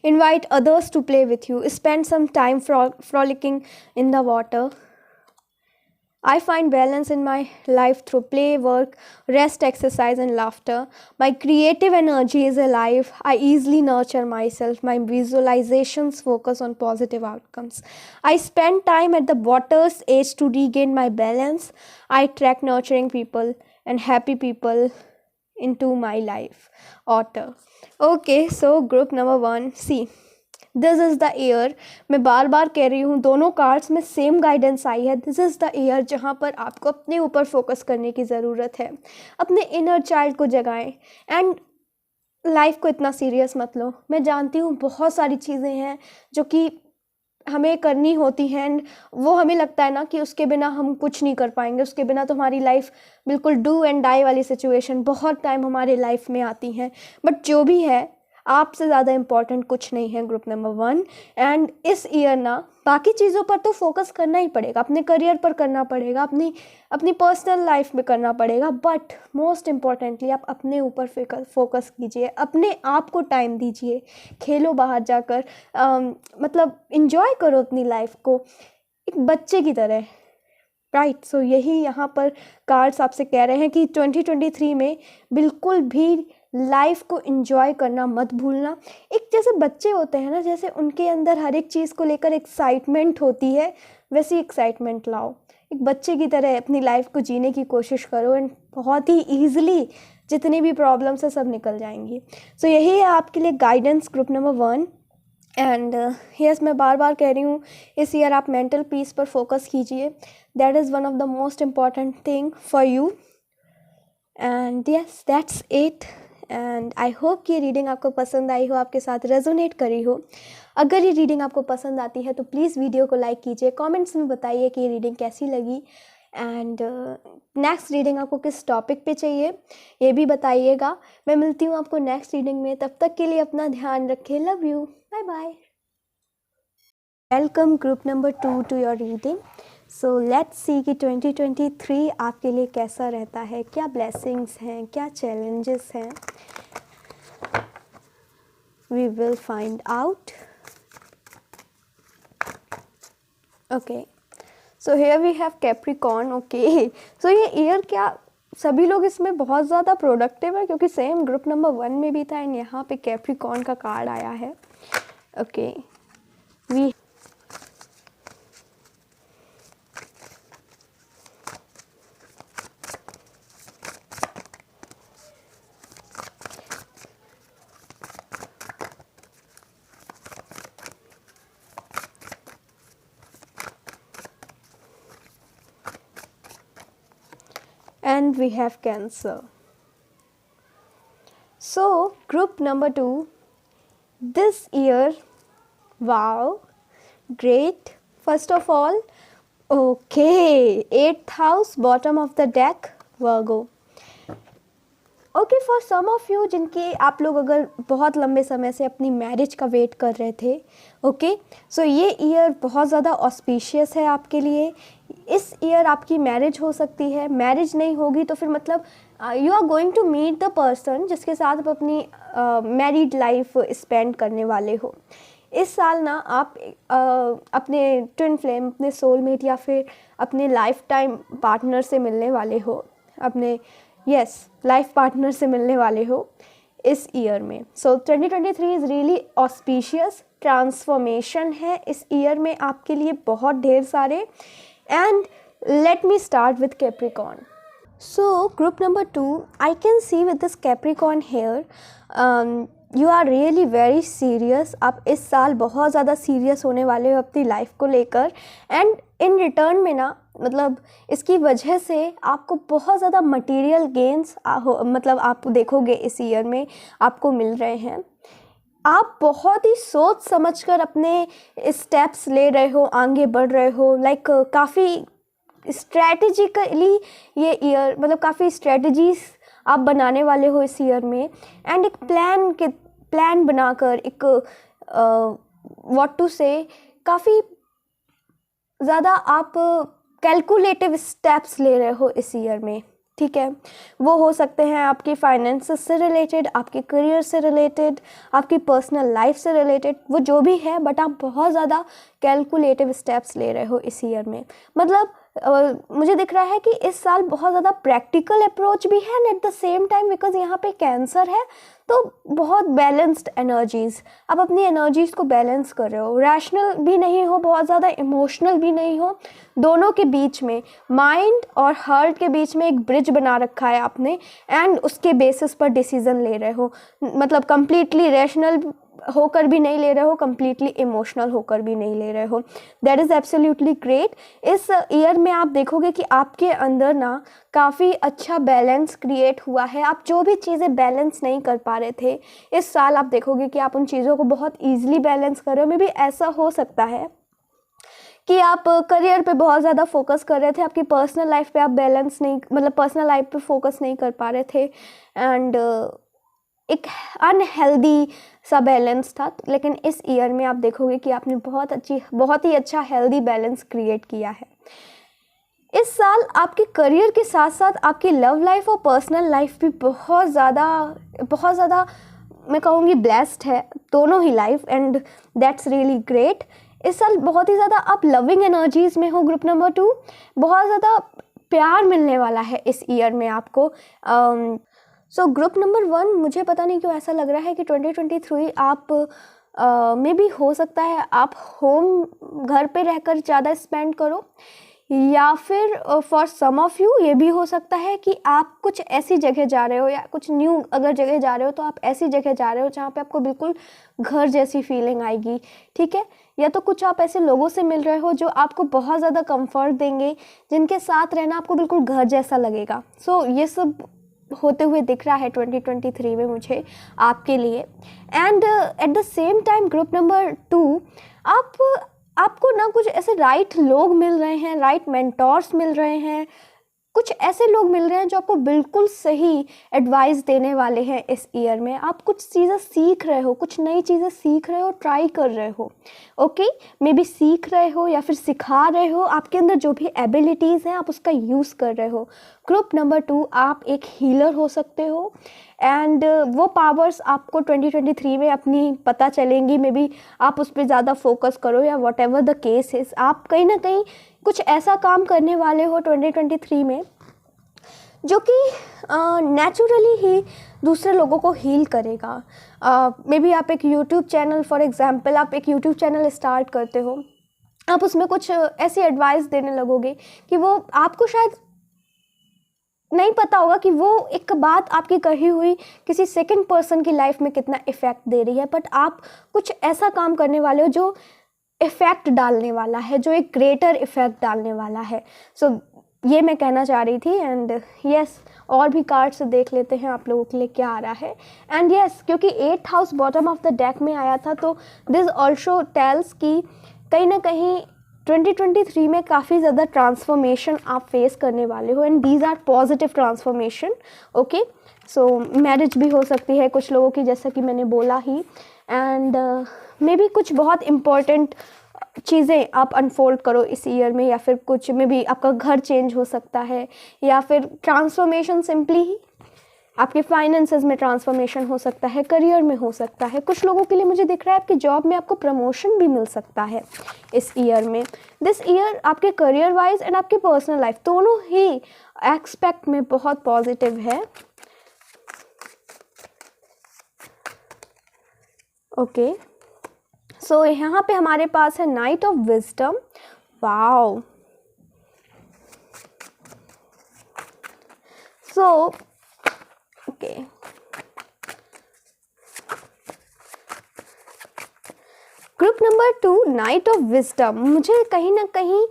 Invite others to play with you. Spend some time frolicking in the water. I find balance in my life through play, work, rest, exercise, and laughter. My creative energy is alive. I easily nurture myself. My visualizations focus on positive outcomes. I spend time at the water's edge to regain my balance. I track nurturing people and happy people into my life. Otter. Okay, so group number 1. See, this is the year, मैं बार बार कह रही हूँ, दोनों cards में same guidance आई है. This is the year जहाँ पर आपको अपने ऊपर फोकस करने की ज़रूरत है. अपने इनर चाइल्ड को जगाएं एंड लाइफ को इतना सीरियस मत लो. मैं जानती हूँ बहुत सारी चीज़ें हैं जो कि हमें करनी होती हैं एंड वो हमें लगता है ना कि उसके बिना हम कुछ नहीं कर पाएंगे, उसके बिना तो हमारी लाइफ बिल्कुल डू एंड डाई वाली सिचुएशन बहुत टाइम हमारे लाइफ में आती हैं. बट जो भी है, आपसे ज़्यादा इम्पॉर्टेंट कुछ नहीं है ग्रुप नंबर 1. एंड इस ईयर ना बाकी चीज़ों पर तो फोकस करना ही पड़ेगा, अपने करियर पर करना पड़ेगा, अपनी पर्सनल लाइफ में करना पड़ेगा, बट मोस्ट इम्पॉर्टेंटली आप अपने ऊपर फोकस कीजिए, अपने आप को टाइम दीजिए, खेलो बाहर जाकर, मतलब इन्जॉय करो अपनी लाइफ को एक बच्चे की तरह. राइट. सो यही यहाँ पर कार्ड्स आपसे कह रहे हैं कि 2023 में बिल्कुल भी लाइफ को एंजॉय करना मत भूलना. एक जैसे बच्चे होते हैं ना, जैसे उनके अंदर हर एक चीज़ को लेकर एक्साइटमेंट होती है, वैसी एक्साइटमेंट लाओ. एक बच्चे की तरह अपनी लाइफ को जीने की कोशिश करो एंड बहुत ही ईजिली जितनी भी प्रॉब्लम्स है सब निकल जाएंगी. सो यही है आपके लिए guidance group number 1. And yes, मैं बार बार कह रही हूँ, इस ईयर आप मेंटल पीस पर फोकस कीजिए. That is one of the most important thing for you. And yes, that's it. And I hope कि ये रीडिंग आपको पसंद आई हो, आपके साथ रेजोनेट करी हो. अगर ये रीडिंग आपको पसंद आती है तो प्लीज़ वीडियो को लाइक कीजिए, कमेंट्स में बताइए कि ये रीडिंग कैसी लगी. एंड नेक्स्ट रीडिंग आपको किस टॉपिक पे चाहिए ये भी बताइएगा. मैं मिलती हूँ आपको नेक्स्ट रीडिंग में. तब तक के लिए अपना ध्यान रखें. Love you. Bye bye. Welcome group number 2 to your reading. So let's see कि 2023 आपके लिए कैसा रहता है, क्या ब्लेसिंग्स हैं, क्या चैलेंजेस हैं. We will find out. Okay, so here we have Capricorn. Okay, so ये ईयर क्या सभी लोग इसमें बहुत ज़्यादा प्रोडक्टिव है, क्योंकि सेम ग्रुप नंबर 1 में भी था एंड यहाँ पे कैप्रिकॉर्न का कार्ड आया है. Okay, we and we have Cancer. So group number 2, this year, wow, great. First of all, okay, 8th house, bottom of the deck, Virgo. Okay, for some of you जिनके आप लोग अगर बहुत लंबे समय से अपनी मैरिज का वेट कर रहे थे, ओके, सो ये ईयर बहुत ज़्यादा ऑस्पिशियस है आपके लिए. इस ईयर आपकी मैरिज हो सकती है. मैरिज नहीं होगी तो फिर मतलब you are going to meet the person जिसके साथ आप अपनी मैरिड लाइफ स्पेंड करने वाले हो. इस साल ना आप अपने ट्विन फ्लेम, अपने सोलमेट या फिर अपने लाइफ टाइम पार्टनर से मिलने वाले हो, अपने लाइफ पार्टनर से मिलने वाले हो इस ईयर में. So 2023 is really auspicious. Transformation है इस ईयर में आपके लिए बहुत ढेर सारे. And let me start with Capricorn. So group number 2, I can see with this Capricorn here, you are really very serious. आप इस साल बहुत ज़्यादा सीरियस होने वाले हो अपनी लाइफ को लेकर. एंड इन रिटर्न में ना, मतलब इसकी वजह से आपको बहुत ज़्यादा मटेरियल गेन्स मतलब आप देखोगे इस ईयर में आपको मिल रहे हैं. आप बहुत ही सोच समझकर अपने स्टेप्स ले रहे हो, आगे बढ़ रहे हो. लाइक काफ़ी स्ट्रैटेजिकली ये ईयर, मतलब काफ़ी स्ट्रैटेजीज आप बनाने वाले हो इस ईयर में. एंड एक प्लान बनाकर एक व्हाट टू से काफ़ी ज़्यादा आप कैलकुलेटिव स्टेप्स ले रहे हो इस ईयर में. ठीक है, वो हो सकते हैं आपकी फाइनेंसेस से रिलेटेड, आपके करियर से रिलेटेड, आपकी पर्सनल लाइफ से रिलेटेड, वो जो भी है, बट आप बहुत ज़्यादा कैलकुलेटिव स्टेप्स ले रहे हो इस ईयर में. मतलब मुझे दिख रहा है कि इस साल बहुत ज़्यादा प्रैक्टिकल अप्रोच भी है, and at the same time because यहाँ पे कैंसर है तो बहुत बैलेंस्ड एनर्जीज़, आप अपनी एनर्जीज़ को बैलेंस कर रहे हो, रैशनल भी नहीं हो, बहुत ज़्यादा इमोशनल भी नहीं हो, दोनों के बीच में, माइंड और हार्ट के बीच में एक ब्रिज बना रखा है आपने, एंड उसके बेसिस पर डिसीज़न ले रहे हो, मतलब कंप्लीटली रैशनल होकर भी नहीं ले रहे हो, कंप्लीटली इमोशनल होकर भी नहीं ले रहे हो। That is absolutely great. इस ईयर में आप देखोगे कि आपके अंदर ना काफ़ी अच्छा बैलेंस क्रिएट हुआ है। आप जो भी चीज़ें बैलेंस नहीं कर पा रहे थे, इस साल आप देखोगे कि आप उन चीज़ों को बहुत ईजिली बैलेंस कर रहे हो। मे बी ऐसा हो सकता है कि आप करियर पे बहुत ज़्यादा फोकस कर रहे थे, आपकी पर्सनल लाइफ पे आप बैलेंस नहीं, मतलब पर्सनल लाइफ पे फोकस नहीं कर पा रहे थे, एंड एक अनहेल्दी सा बैलेंस था। लेकिन इस ईयर में आप देखोगे कि आपने बहुत ही अच्छा हेल्दी बैलेंस क्रिएट किया है। इस साल आपके करियर के साथ साथ आपकी लव लाइफ और पर्सनल लाइफ भी बहुत ज़्यादा मैं कहूँगी ब्लेस्ड है, दोनों ही life, and that's really great. इस साल बहुत ही ज़्यादा आप लविंग एनर्जीज़ में हो। ग्रुप नंबर 2, बहुत ज़्यादा प्यार मिलने वाला है इस ईयर में आपको। सो ग्रुप नंबर 1, मुझे पता नहीं क्यों ऐसा लग रहा है कि 2023 आप में भी हो सकता है आप होम घर पे रहकर ज़्यादा स्पेंड करो, या फिर फॉर सम ऑफ यू ये भी हो सकता है कि आप कुछ ऐसी जगह जा रहे हो, या कुछ न्यू अगर जगह जा रहे हो तो आप ऐसी जगह जा रहे हो जहाँ पे आपको बिल्कुल घर जैसी फीलिंग आएगी, ठीक है। या तो कुछ आप ऐसे लोगों से मिल रहे हो जो आपको बहुत ज़्यादा कंफर्ट देंगे, जिनके साथ रहना आपको बिल्कुल घर जैसा लगेगा। सो ये सब होते हुए दिख रहा है 2023 में मुझे आपके लिए। And at the same time group number 2, आपको ना कुछ ऐसे राइट लोग मिल रहे हैं, राइट मेंटोर्स मिल रहे हैं, कुछ ऐसे लोग मिल रहे हैं जो आपको बिल्कुल सही एडवाइस देने वाले हैं इस ईयर में। आप कुछ चीज़ें सीख रहे हो, कुछ नई चीज़ें सीख रहे हो, ट्राई कर रहे हो, ओके, मे बी सीख रहे हो या फिर सिखा रहे हो, आपके अंदर जो भी एबिलिटीज़ हैं आप उसका यूज़ कर रहे हो। ग्रुप नंबर 2, आप एक हीलर हो सकते हो, एंड वो पावर्स आपको 2023 में अपनी पता चलेंगी। मे बी आप उस पर ज़्यादा फोकस करो, या what ever the case is, आप कहीं ना कहीं कुछ ऐसा काम करने वाले हो 2023 में जो कि नेचुरली ही दूसरे लोगों को हील करेगा। मे बी आप एक यूट्यूब चैनल, फॉर एग्जांपल आप एक यूट्यूब चैनल स्टार्ट करते हो, आप उसमें कुछ ऐसी एडवाइस देने लगोगे कि वो आपको शायद नहीं पता होगा कि वो एक बात आपकी कही हुई किसी सेकंड पर्सन की लाइफ में कितना इफ़ेक्ट दे रही है, बट आप कुछ ऐसा काम करने वाले हो जो इफ़ेक्ट डालने वाला है, जो एक ग्रेटर इफ़ेक्ट डालने वाला है। सो ये मैं कहना चाह रही थी। एंड यस, और भी कार्ड्स देख लेते हैं आप लोगों के लिए क्या आ रहा है। एंड यस, क्योंकि 8th house bottom of the deck में आया था, तो दिस ऑल्सो टेल्स कि कहीं ना कहीं 2023 में काफ़ी ज़्यादा ट्रांसफॉर्मेशन आप फेस करने वाले हो, and these are positive transformation, okay. So marriage भी हो सकती है कुछ लोगों की, जैसा कि मैंने बोला ही, एंड मे बी कुछ बहुत इम्पॉर्टेंट चीज़ें आप अनफोल्ड करो इस ईयर में, या फिर कुछ में भी आपका घर चेंज हो सकता है, या फिर ट्रांसफॉर्मेशन सिंपली ही आपके फाइनेंसेस में ट्रांसफॉर्मेशन हो सकता है, करियर में हो सकता है। कुछ लोगों के लिए मुझे दिख रहा है आपकी जॉब में आपको प्रमोशन भी मिल सकता है इस ईयर में। दिस ईयर आपके करियर वाइज एंड आपकी पर्सनल लाइफ दोनों ही एक्सपेक्ट में बहुत पॉजिटिव है, ओके। सो यहाँ पे हमारे पास है night of wisdom. Wow, so okay, group number 2, night of wisdom, मुझे कहीं ना कहीं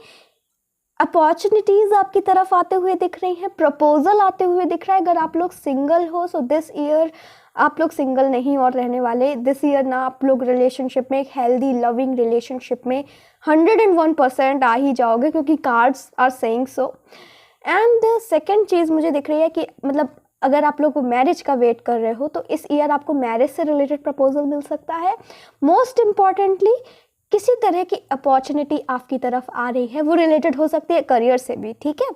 अपॉर्चुनिटीज़ आपकी तरफ आते हुए दिख रही हैं, प्रपोजल आते हुए दिख रहा है। अगर आप लोग सिंगल हो, सो दिस ईयर आप लोग सिंगल नहीं और रहने वाले। दिस ईयर ना आप लोग रिलेशनशिप में, एक हेल्दी लविंग रिलेशनशिप में 101% आ ही जाओगे, क्योंकि cards are saying so. And second चीज़ मुझे दिख रही है कि मतलब अगर आप लोग मैरिज का वेट कर रहे हो, तो इस ईयर आपको मैरिज से रिलेटेड प्रपोजल मिल सकता है। मोस्ट इम्पॉर्टेंटली किसी तरह की अपॉर्चुनिटी आपकी तरफ आ रही है, वो रिलेटेड हो सकती है करियर से भी, ठीक है।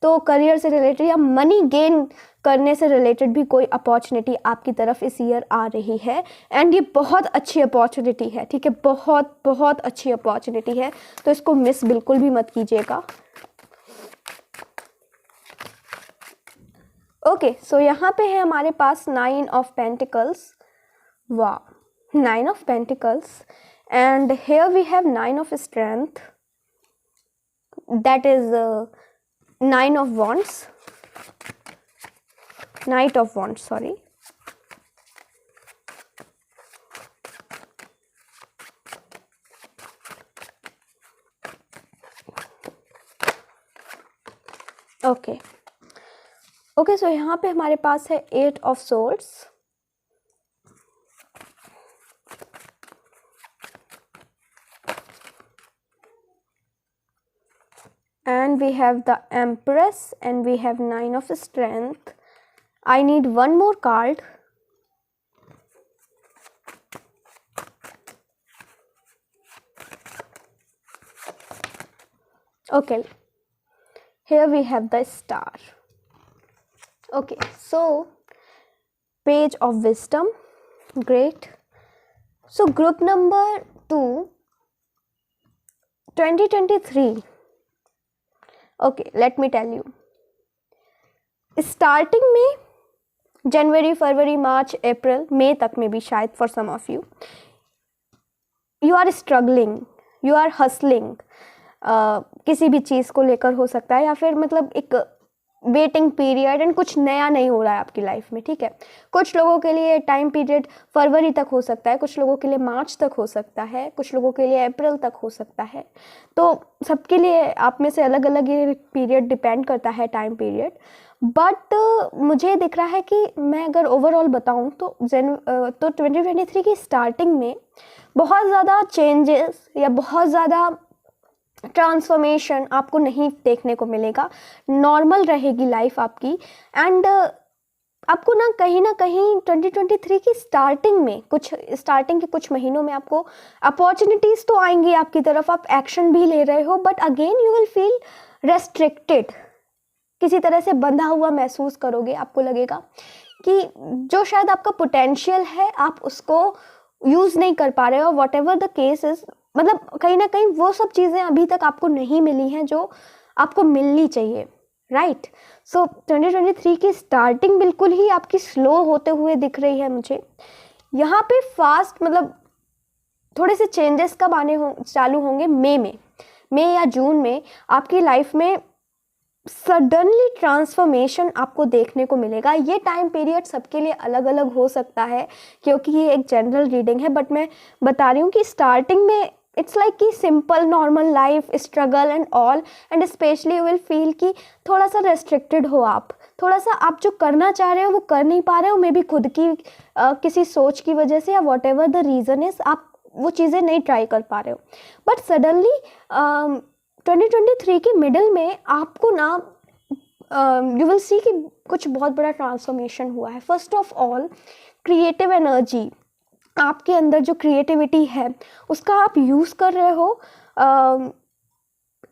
तो करियर से रिलेटेड या मनी गेन करने से रिलेटेड भी कोई अपॉर्चुनिटी आपकी तरफ इस ईयर आ रही है, एंड ये बहुत अच्छी अपॉर्चुनिटी है, ठीक है, बहुत बहुत अच्छी अपॉर्चुनिटी है, तो इसको मिस बिल्कुल भी मत कीजिएगा। ओके, सो यहाँ पे है हमारे पास 9 ऑफ पेंटिकल्स. वाह, 9 of pentacles. And here we have 9 of strength, that is 9 of wands, knight of wands, sorry. Okay okay, so यहाँ पे हमारे पास है 8 of swords, and we have the Empress, and we have 9 of strength. I need one more card. Okay, here we have the star. Okay, so page of wisdom, great. So group number 2, 2023. Okay, let me tell you. Starting में जनवरी, फरवरी, मार्च, अप्रैल, मई तक में भी शायद for some of you, you are struggling, you are hustling, किसी भी चीज़ को लेकर हो सकता है, या फिर मतलब एक वेटिंग पीरियड एंड कुछ नया नहीं हो रहा है आपकी लाइफ में. ठीक है, कुछ लोगों के लिए टाइम पीरियड फरवरी तक हो सकता है, कुछ लोगों के लिए मार्च तक हो सकता है, कुछ लोगों के लिए अप्रैल तक हो सकता है. तो सबके लिए आप में से अलग अलग ये पीरियड डिपेंड करता है, टाइम पीरियड. बट मुझे दिख रहा है कि मैं अगर ओवरऑल बताऊं तो 2023 की स्टार्टिंग में बहुत ज़्यादा चेंजेस या बहुत ज़्यादा ट्रांसफॉर्मेशन आपको नहीं देखने को मिलेगा. नॉर्मल रहेगी लाइफ आपकी. एंड आपको ना कहीं 2023 की स्टार्टिंग में, स्टार्टिंग के कुछ महीनों में आपको अपॉर्चुनिटीज़ तो आएंगी आपकी तरफ, आप एक्शन भी ले रहे हो, but again you will feel restricted, किसी तरह से बंधा हुआ महसूस करोगे. आपको लगेगा कि जो शायद आपका पोटेंशियल है आप उसको यूज़ नहीं कर पा रहे हो. What ever the case is, मतलब कहीं ना कहीं वो सब चीज़ें अभी तक आपको नहीं मिली हैं जो आपको मिलनी चाहिए. राइट. सो 2023 की स्टार्टिंग बिल्कुल ही आपकी स्लो होते हुए दिख रही है मुझे. यहाँ पे फास्ट मतलब थोड़े से चेंजेस कब चालू होंगे, मई या जून में आपकी लाइफ में सडनली ट्रांसफॉर्मेशन आपको देखने को मिलेगा. ये टाइम पीरियड सबके लिए अलग अलग हो सकता है क्योंकि ये एक जनरल रीडिंग है, बट मैं बता रही हूँ कि स्टार्टिंग में इट्स लाइक कि simple normal life, struggle and all, and specially you will feel कि थोड़ा सा रेस्ट्रिक्टेड हो आप, थोड़ा सा आप जो करना चाह रहे हो वो कर नहीं पा रहे हो, मे बी खुद की किसी सोच की वजह से या what ever the reason is, आप वो चीज़ें नहीं ट्राई कर पा रहे हो. बट सडनली 2023 के मिडिल में आपको ना यू विल सी कि कुछ बहुत बड़ा ट्रांसफॉर्मेशन हुआ है. First of all creative energy, आपके अंदर जो क्रिएटिविटी है उसका आप यूज़ कर रहे हो,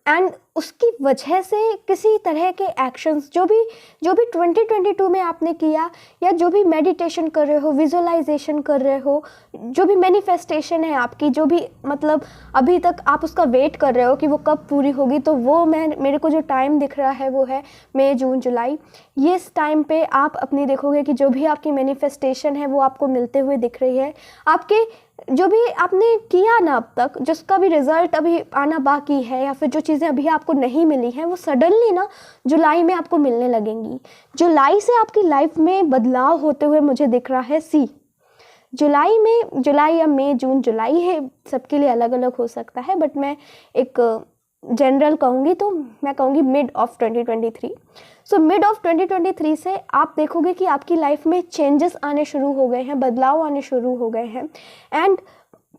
एंड उसकी वजह से किसी तरह के एक्शंस जो भी 2022 में आपने किया, या जो भी मेडिटेशन कर रहे हो, विजुअलाइजेशन कर रहे हो, जो भी मैनिफेस्टेशन है आपकी, जो भी मतलब अभी तक आप उसका वेट कर रहे हो कि वो कब पूरी होगी, तो वो मेरे को जो टाइम दिख रहा है वो है मई, जून, जुलाई. ये इस टाइम पे आप अपनी देखोगे कि जो भी आपकी मैनिफेस्टेशन है वो आपको मिलते हुए दिख रही है. आपके जो भी आपने किया ना अब तक, जिसका भी रिजल्ट अभी आना बाकी है, या फिर जो चीज़ें अभी आपको नहीं मिली हैं, वो सडनली ना जुलाई में आपको मिलने लगेंगी. जुलाई से आपकी लाइफ में बदलाव होते हुए मुझे दिख रहा है. जुलाई या मई, जून, जुलाई है, सबके लिए अलग अलग हो सकता है, बट मैं एक जनरल कहूँगी तो मैं कहूँगी mid of 2023. So mid of 2023 से आप देखोगे कि आपकी लाइफ में चेंजेस आने शुरू हो गए हैं, बदलाव आने शुरू हो गए हैं. एंड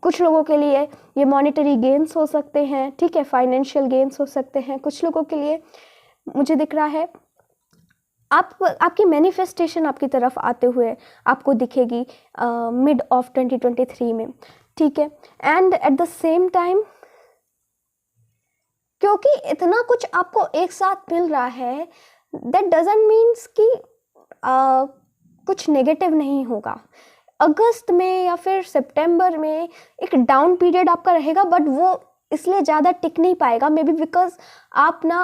कुछ लोगों के लिए ये मॉनेटरी गेन्स हो सकते हैं, ठीक है, फाइनेंशियल गेन्स हो सकते हैं. कुछ लोगों के लिए मुझे दिख रहा है आपकी मैनिफेस्टेशन आपकी तरफ आते हुए आपको दिखेगी मिड ऑफ 2023 में. ठीक है. And at the same time क्योंकि इतना कुछ आपको एक साथ मिल रहा है, दैट डजंट मीन्स कि कुछ नेगेटिव नहीं होगा. अगस्त में या फिर सितंबर में एक डाउन पीरियड आपका रहेगा, बट वो इसलिए ज़्यादा टिक नहीं पाएगा, मे बी बिकॉज आप ना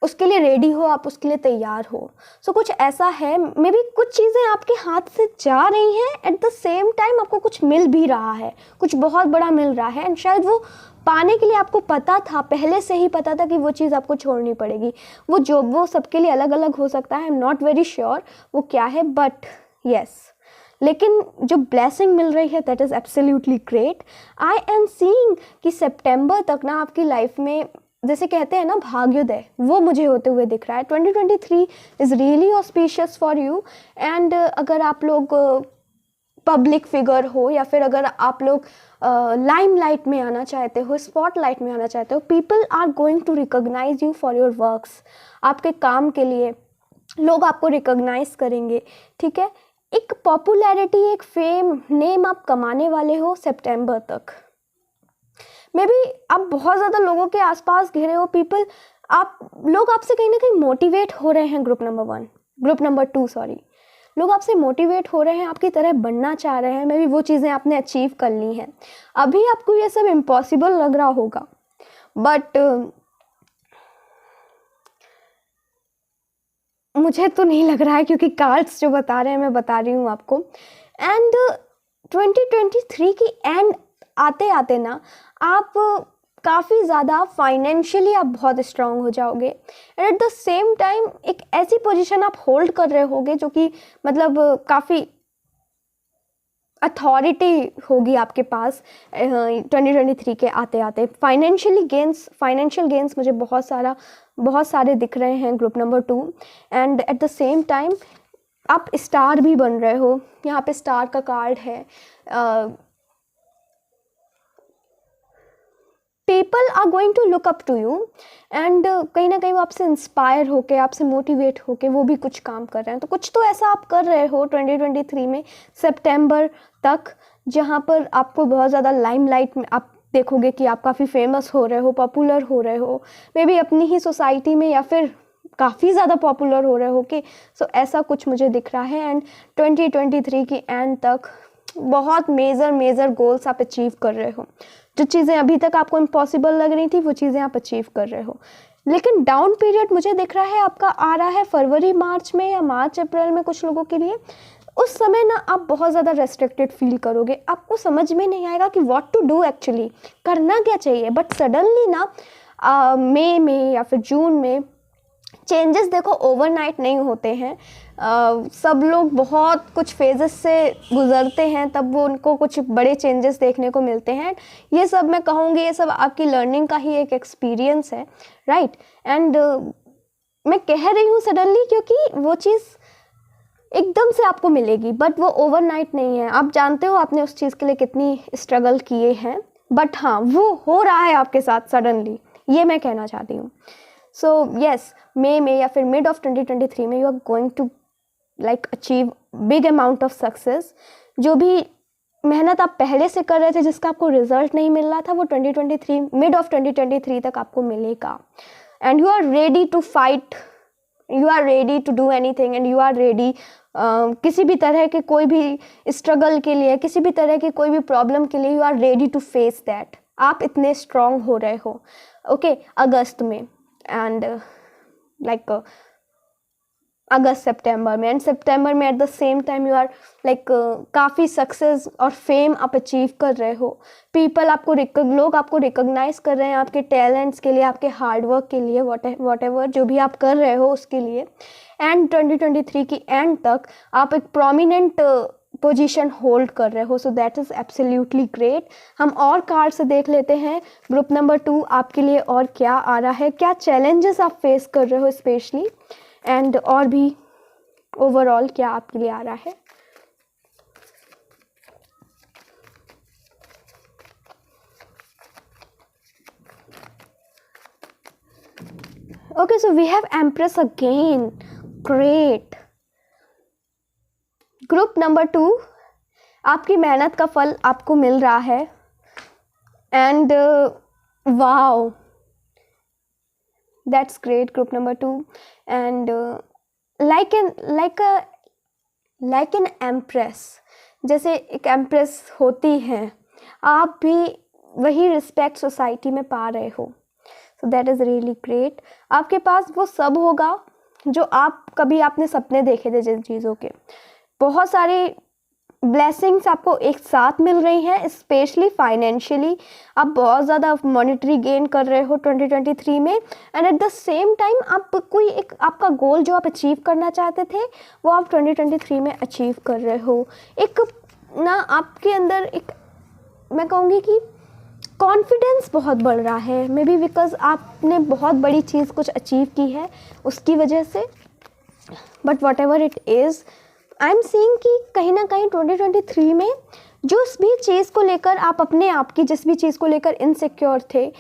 उसके लिए रेडी हो, आप उसके लिए तैयार हो। सो कुछ ऐसा है, मे बी कुछ चीज़ें आपके हाथ से जा रही हैं, एट द सेम टाइम आपको कुछ मिल भी रहा है, कुछ बहुत बड़ा मिल रहा है, एंड शायद वो पाने के लिए आपको पता था, पहले से ही पता था कि वो चीज़ आपको छोड़नी पड़ेगी। वो सबके लिए अलग अलग हो सकता है, I am not very sure वो क्या है, बट येस, लेकिन जो ब्लेसिंग मिल रही है that is absolutely great. I am seeing कि सितंबर तक ना आपकी लाइफ में, जैसे कहते हैं ना भाग्योदय, वो मुझे होते हुए दिख रहा है। 2023 is really auspicious for you. And अगर आप लोग पब्लिक फिगर हो, या फिर अगर आप लोग लाइमलाइट में आना चाहते हो, स्पॉटलाइट में आना चाहते हो, people are going to recognise you for your works. आपके काम के लिए लोग आपको रिकॉग्नाइज करेंगे, ठीक है। एक पॉपुलैरिटी, एक फेम, नेम आप कमाने वाले हो सितंबर तक। मे बी आप बहुत ज़्यादा लोगों के आसपास घिरे हो, लोग आपसे कहीं ना कहीं मोटिवेट हो रहे हैं। ग्रुप नंबर 2 सॉरी, लोग आपसे मोटिवेट हो रहे हैं, आपकी तरह बनना चाह रहे हैं। मे बी वो चीज़ें आपने अचीव कर ली हैं। अभी आपको ये सब इम्पॉसिबल लग रहा होगा, बट मुझे तो नहीं लग रहा है, क्योंकि कार्ड्स जो बता रहे हैं मैं बता रही हूँ आपको। एंड 2023 की एंड आते आते ना आप काफ़ी ज़्यादा फाइनेंशियली आप बहुत स्ट्रांग हो जाओगे, and at the same time एक ऐसी पोजीशन आप होल्ड कर रहे होगे जो कि मतलब काफ़ी अथॉरिटी होगी आपके पास 2023 के आते आते। फाइनेंशियल गेंस मुझे बहुत सारे दिख रहे हैं group number 2। And at the same time आप स्टार भी बन रहे हो। यहाँ पे स्टार का कार्ड है। People are going to look up to you, and कहीं ना कहीं वो आपसे इंस्पायर होके, आपसे मोटिवेट होके वो भी कुछ काम कर रहे हैं। तो कुछ तो ऐसा आप कर रहे हो 2023 में सितंबर तक, जहाँ पर आपको बहुत ज़्यादा लाइमलाइट में आप देखोगे कि आप काफ़ी फेमस हो रहे हो, पॉपुलर हो रहे हो, मे बी अपनी ही सोसाइटी में, या फिर काफ़ी ज़्यादा पॉपुलर हो रहे हो कि सो ऐसा कुछ मुझे दिख रहा है। एंड 2023 की एंड तक बहुत मेजर गोल्स आप अचीव कर रहे हो। जो चीज़ें अभी तक आपको इम्पॉसिबल लग रही थी वो चीज़ें आप अचीव कर रहे हो। लेकिन डाउन पीरियड मुझे दिख रहा है आपका आ रहा है फरवरी मार्च में, या मार्च अप्रैल में कुछ लोगों के लिए। उस समय ना आप बहुत ज़्यादा रेस्ट्रिक्टेड फील करोगे, आपको समझ में नहीं आएगा कि व्हाट टू डू, एक्चुअली करना क्या चाहिए। बट सडनली ना मई में या फिर जून में चेंजेस देखो ओवरनाइट नहीं होते हैं। सब लोग बहुत कुछ फेजेस से गुजरते हैं, तब वो उनको कुछ बड़े चेंजेस देखने को मिलते हैं। ये सब मैं कहूँगी, ये सब आपकी लर्निंग का ही एक एक्सपीरियंस है, राइट। एंड मैं कह रही हूँ सडनली क्योंकि वो चीज़ एकदम से आपको मिलेगी, बट वो ओवरनाइट नहीं है। आप जानते हो आपने उस चीज़ के लिए कितनी स्ट्रगल किए हैं, बट हाँ वो हो रहा है आपके साथ सडनली, ये मैं कहना चाहती हूँ। सो यस, मई में या फिर मिड ऑफ 2023 में you are going to like achieve big amount of success. जो भी मेहनत आप पहले से कर रहे थे, जिसका आपको रिजल्ट नहीं मिल रहा था, वो 2023 मिड ऑफ 2023 तक आपको मिलेगा। And you are ready to fight, you are ready to do anything, and you are ready किसी भी तरह के कोई भी स्ट्रगल के लिए, किसी भी तरह की कोई भी प्रॉब्लम के लिए you are ready to face that. आप इतने स्ट्रांग हो रहे हो, ओके, अगस्त में, एंड लाइक अगस्त सितंबर में, एंड सितंबर में at the same time you are like काफ़ी सक्सेस और फेम आप अचीव कर रहे हो। लोग आपको रिकॉग्नाइज कर रहे हैं आपके टैलेंट्स के लिए, आपके हार्डवर्क के लिए, वॉट एवर जो भी आप कर रहे हो उसके लिए। एंड 2023 की एंड तक आप एक प्रोमिनेंट पोजीशन होल्ड कर रहे हो, so that is absolutely great. हम और कार्ड से देख लेते हैं ग्रुप नंबर 2 आपके लिए और क्या आ रहा है, क्या चैलेंजेस आप फेस कर रहे हो स्पेशली, एंड और भी ओवरऑल क्या आपके लिए आ रहा है। Okay, so we have Empress again. Great. Group number 2, आपकी मेहनत का फल आपको मिल रहा है। And wow, that's great group number 2। And like an empress, जैसे एक एम्प्रेस होती हैं, आप भी वही रिस्पेक्ट सोसाइटी में पा रहे हो। So that is really great. आपके पास वो सब होगा जो आपने सपने देखे थे जिन चीज़ों के। बहुत सारे ब्लेसिंग्स आपको एक साथ मिल रही हैं, स्पेशली फाइनेंशियली आप बहुत ज़्यादा मॉनेटरी गेन कर रहे हो 2023 में, and at the same time आप कोई एक आपका गोल जो आप अचीव करना चाहते थे वो आप 2023 में अचीव कर रहे हो। एक ना आपके अंदर एक, मैं कहूँगी कि कॉन्फिडेंस बहुत बढ़ रहा है, मे बी बिकॉज आपने बहुत बड़ी चीज़ कुछ अचीव की है उसकी वजह से। But what ever it is, I am seeing कि कहीं ना कहीं 2023 में जिस भी चीज़ को लेकर आप अपने आप की जिस भी चीज़ को लेकर इनसिक्योर थे,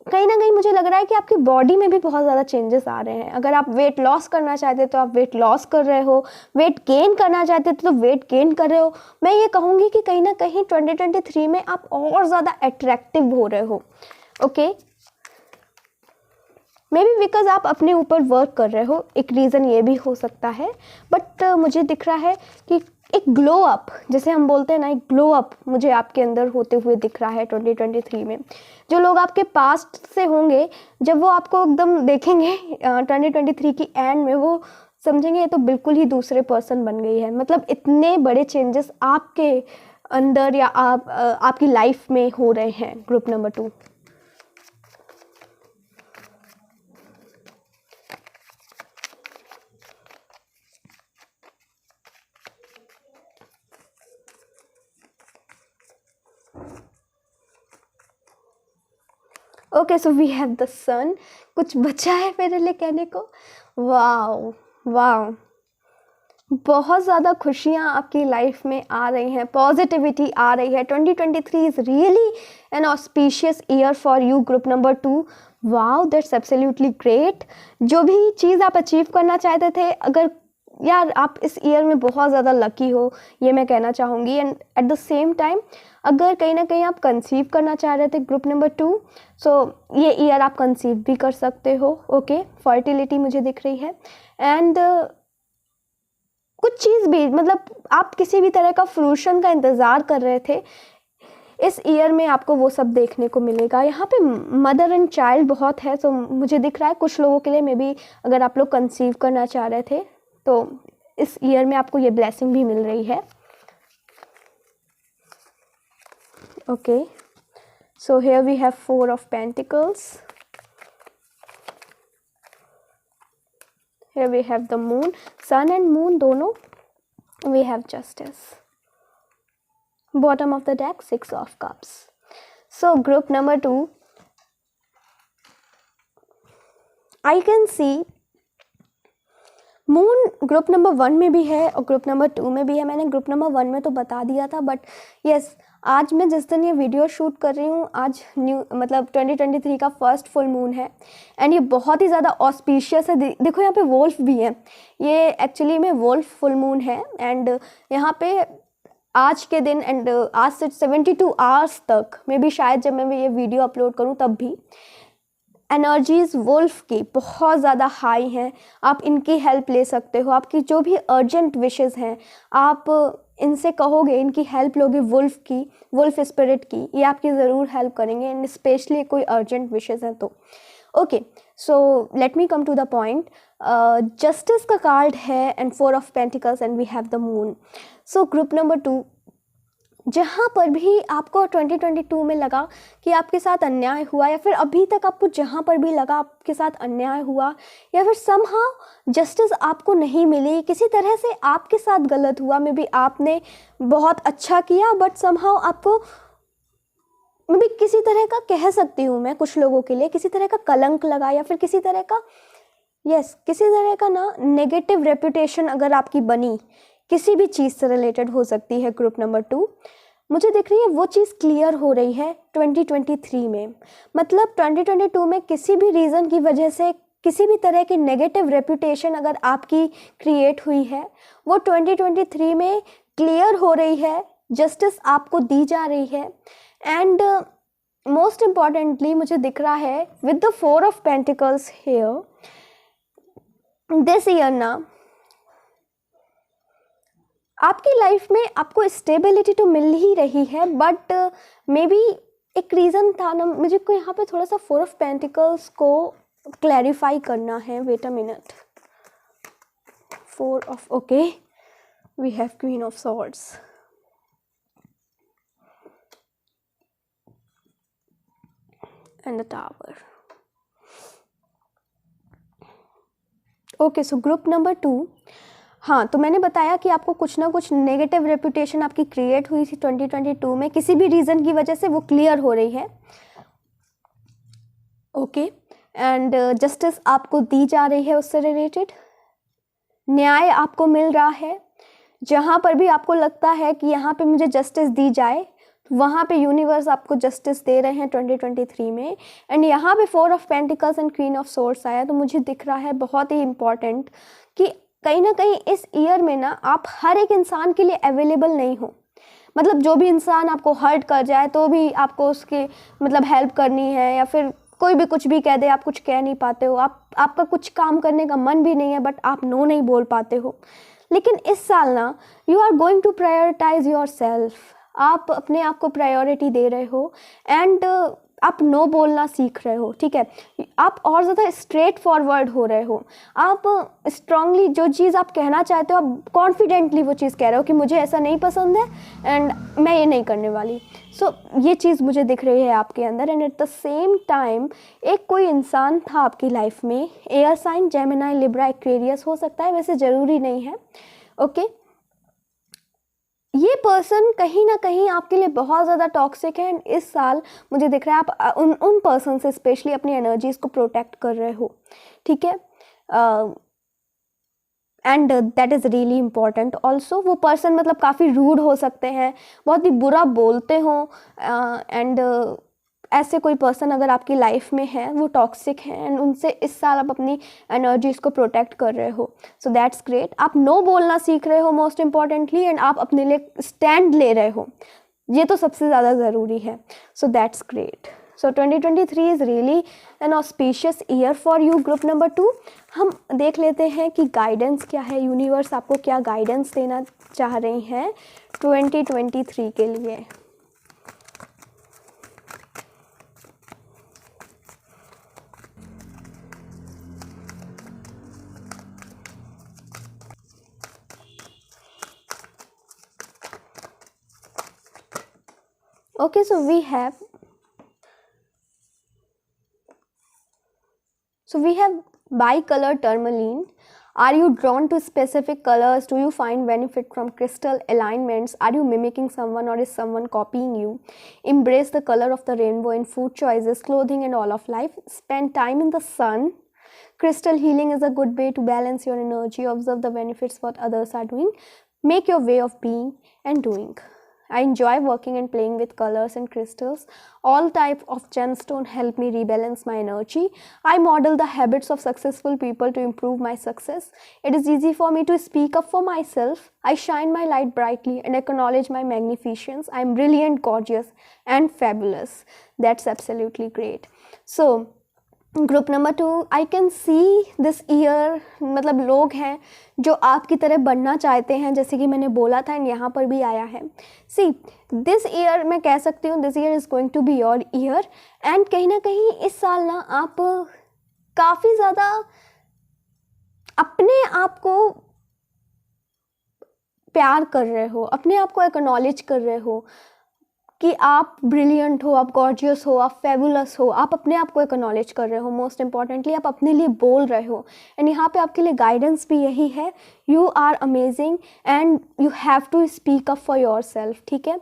कहीं ना कहीं मुझे लग रहा है कि आपकी बॉडी में भी बहुत ज़्यादा चेंजेस आ रहे हैं। अगर आप वेट लॉस करना चाहते तो आप वेट लॉस कर रहे हो, वेट गेन करना चाहते तो वेट गेन कर रहे हो। मैं ये कहूँगी कि कहीं ना कहीं 2023 में आप और ज़्यादा अट्रैक्टिव हो रहे हो। ओके, मे बी बिकॉज आप अपने ऊपर वर्क कर रहे हो, एक रीज़न ये भी हो सकता है। बट मुझे दिख रहा है कि एक ग्लो अप, जैसे हम बोलते हैं ना, एक ग्लो अप मुझे आपके अंदर होते हुए दिख रहा है 2023 में। जो लोग आपके पास्ट से होंगे, जब वो आपको एकदम देखेंगे 2023 की एंड में, वो समझेंगे ये तो बिल्कुल ही दूसरे पर्सन बन गई है। मतलब इतने बड़े चेंजेस आपके अंदर या आपकी लाइफ में हो रहे हैं। Group number 2, okay, so we have the sun. कुछ बचा है मेरे लिए कहने को? वाओ वाओ, बहुत ज़्यादा खुशियाँ आपकी लाइफ में आ रही हैं, पॉजिटिविटी आ रही है। 2023 is really an auspicious year for you, group number 2। Wow, that's absolutely great. जो भी चीज़ आप अचीव करना चाहते थे, अगर यार आप इस ईयर में बहुत ज़्यादा लकी हो, ये मैं कहना चाहूँगी। And at the same time अगर कहीं ना कहीं आप कंसीव करना चाह रहे थे ग्रुप नंबर 2, सो ये ईयर आप कंसीव भी कर सकते हो। ओके, फर्टिलिटी मुझे दिख रही है। एंड कुछ चीज़ भी, मतलब आप किसी भी तरह का फ्रूशन का इंतज़ार कर रहे थे, इस ईयर में आपको वो सब देखने को मिलेगा। यहाँ पे मदर एंड चाइल्ड बहुत है, तो मुझे दिख रहा है कुछ लोगों के लिए मे बी अगर आप लोग कंसीव करना चाह रहे थे तो इस ईयर में आपको ये ब्लेसिंग भी मिल रही है। Okay, so here we have 4 of pentacles, here we have the moon, sun and moon दोनों, we have justice. Bottom of the deck, 6 of cups. So group number 2, I can see moon group number 1 में भी है और group number 2 में भी है। मैंने group number 1 में तो बता दिया था, बट यस, आज मैं जिस दिन ये वीडियो शूट कर रही हूँ, आज मतलब 2023 का फर्स्ट फुल मून है एंड ये बहुत ही ज़्यादा ऑस्पिशियस है। देखो यहाँ पे वोल्फ भी है, ये एक्चुअली में वोल्फ फुल मून है। एंड यहाँ पे आज के दिन एंड आज से 72 आवर्स तक, मे बी शायद जब मैं ये वीडियो अपलोड करूँ तब भी, एनर्जीज़ वुल्फ की बहुत ज़्यादा हाई हैं। आप इनकी हेल्प ले सकते हो। आपकी जो भी अर्जेंट विशेस हैं, आप इनसे कहोगे, इनकी हेल्प लोगे, वुल्फ की, वुल्फ स्पिरिट की, ये आपकी ज़रूर हेल्प करेंगे, एंड स्पेशली कोई अर्जेंट विशेस हैं तो। Okay, so let me come to the point. Justice का कार्ड है and 4 of pentacles and we have the moon. So group number 2, जहाँ पर भी आपको 2022 में लगा कि आपके साथ अन्याय हुआ, या फिर अभी तक आपको जहाँ पर भी लगा आपके साथ अन्याय हुआ, या फिर समहाउ जस्टिस आपको नहीं मिली, किसी तरह से आपके साथ गलत हुआ, मे बी आपने बहुत अच्छा किया बट समहाउ आपको, मे बी किसी तरह का, कह सकती हूँ मैं कुछ लोगों के लिए, किसी तरह का कलंक लगा, या फिर किसी तरह का, किसी तरह का ना नेगेटिव रेपुटेशन अगर आपकी बनी, किसी भी चीज़ से रिलेटेड हो सकती है। ग्रुप नंबर 2 मुझे दिख रही है वो चीज़ क्लियर हो रही है 2023 में। मतलब 2022 में किसी भी रीज़न की वजह से किसी भी तरह की नेगेटिव रेपुटेशन अगर आपकी क्रिएट हुई है, वो 2023 में क्लियर हो रही है, जस्टिस आपको दी जा रही है। एंड मोस्ट इम्पॉर्टेंटली मुझे दिख रहा है with the 4 of pentacles here, this year ना आपकी लाइफ में आपको स्टेबिलिटी तो मिल ही रही है, बट मे बी एक रीज़न था ना, मुझे को यहाँ पे थोड़ा सा 4 ऑफ पेंटिकल्स को क्लैरिफाई करना है. Wait a minute. 4 of, okay, we have queen of swords. And the tower. Okay, so group number 2. हाँ, तो मैंने बताया कि आपको कुछ ना कुछ नेगेटिव रेपुटेशन आपकी क्रिएट हुई थी 2022 में, किसी भी रीज़न की वजह से वो क्लियर हो रही है. ओके, एंड जस्टिस आपको दी जा रही है, उससे रिलेटेड न्याय आपको मिल रहा है. जहाँ पर भी आपको लगता है कि यहाँ पे मुझे जस्टिस दी जाए, वहाँ पे यूनिवर्स आपको जस्टिस दे रहे हैं 2023 में. एंड यहाँ पे 4 of pentacles and queen of swords आया, तो मुझे दिख रहा है बहुत ही इम्पॉर्टेंट कि कहीं ना कहीं इस ईयर में ना आप हर एक इंसान के लिए अवेलेबल नहीं हो. मतलब जो भी इंसान आपको हर्ट कर जाए तो भी आपको उसके मतलब हेल्प करनी है, या फिर कोई भी कुछ भी कह दे, आप कुछ कह नहीं पाते हो, आपका कुछ काम करने का मन भी नहीं है बट आप नो नहीं बोल पाते हो. लेकिन इस साल ना you are going to prioritise yourself. आप अपने आप को प्रायोरिटी दे रहे हो एंड आप नो बोलना सीख रहे हो. ठीक है, आप और ज़्यादा स्ट्रेट फॉरवर्ड हो रहे हो. आप स्ट्रांगली जो चीज़ आप कहना चाहते हो, आप कॉन्फिडेंटली वो चीज़ कह रहे हो कि मुझे ऐसा नहीं पसंद है एंड मैं ये नहीं करने वाली. सो ये चीज़ मुझे दिख रही है आपके अंदर. And at the same time एक कोई इंसान था आपकी लाइफ में, air sign, Gemini, Libra, Aquarius हो सकता है, वैसे ज़रूरी नहीं है. ओके, ये पर्सन कहीं ना कहीं आपके लिए बहुत ज़्यादा टॉक्सिक है. एंड इस साल मुझे दिख रहा है आप उन पर्सन से स्पेशली अपनी एनर्जीज को प्रोटेक्ट कर रहे हो. ठीक है, and that is really important also. वो पर्सन मतलब काफ़ी रूड हो सकते हैं, बहुत ही बुरा बोलते हो, एंड ऐसे कोई पर्सन अगर आपकी लाइफ में है वो टॉक्सिक है एंड उनसे इस साल आप अपनी एनर्जीज को प्रोटेक्ट कर रहे हो. So that's great. आप नो बोलना सीख रहे हो मोस्ट इम्पॉर्टेंटली, एंड आप अपने लिए स्टैंड ले रहे हो, ये तो सबसे ज़्यादा ज़रूरी है. So that's great. So 2023 is really an auspicious year for you. Group number 2, हम देख लेते हैं कि गाइडेंस क्या है, यूनिवर्स आपको क्या गाइडेंस देना चाह रही हैं 2023 के लिए. Okay, so we have bicolor tourmaline. Are you drawn to specific colors? Do you find benefit from crystal alignments? Are you mimicking someone, or is someone copying you? Embrace the color of the rainbow in food choices, clothing, and all of life. Spend time in the sun. Crystal healing is a good way to balance your energy. Observe the benefits what others are doing. Make your way of being and doing. I enjoy working and playing with colors and crystals. All types of gemstones help me rebalance my energy. I model the habits of successful people to improve my success. It is easy for me to speak up for myself. I shine my light brightly and acknowledge my magnificence. I am brilliant, gorgeous, and fabulous. That's absolutely great. So, group number 2, I can see this year, मतलब लोग हैं जो आपकी तरह बनना चाहते हैं, जैसे कि मैंने बोला था एंड यहाँ पर भी आया है. सी दिस ईयर मैं कह सकती हूँ, this year is going to be your year. And कहीं ना कहीं इस साल ना आप काफ़ी ज़्यादा अपने आप को प्यार कर रहे हो, अपने आप को एक्नॉलेज कर रहे हो कि आप ब्रिलियंट हो, आप गॉर्जियस हो, आप फेबुलस हो. आप अपने आप को एक्नॉलेज कर रहे हो. मोस्ट इंपॉर्टेंटली आप अपने लिए बोल रहे हो. एंड यहाँ पे आपके लिए गाइडेंस भी यही है, you are amazing and you have to speak up for yourself. ठीक है,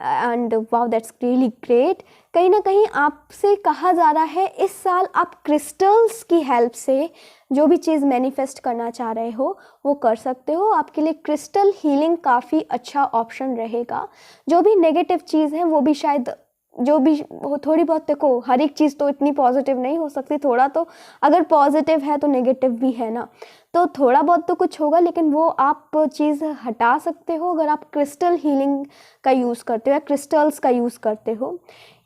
and wow, that's really great. कहीं ना कहीं आपसे कहा जा रहा है इस साल आप क्रिस्टल्स की हेल्प से जो भी चीज़ मैनिफेस्ट करना चाह रहे हो वो कर सकते हो. आपके लिए क्रिस्टल हीलिंग काफ़ी अच्छा ऑप्शन रहेगा. जो भी नेगेटिव चीज़ है वो भी शायद, जो भी थोड़ी बहुत, देखो हर एक चीज़ तो इतनी पॉजिटिव नहीं हो सकती, थोड़ा तो अगर पॉजिटिव है तो नेगेटिव भी है ना, तो थोड़ा बहुत तो कुछ होगा, लेकिन वो आप चीज़ हटा सकते हो अगर आप क्रिस्टल हीलिंग का यूज़ करते हो या क्रिस्टल्स का यूज़ करते हो.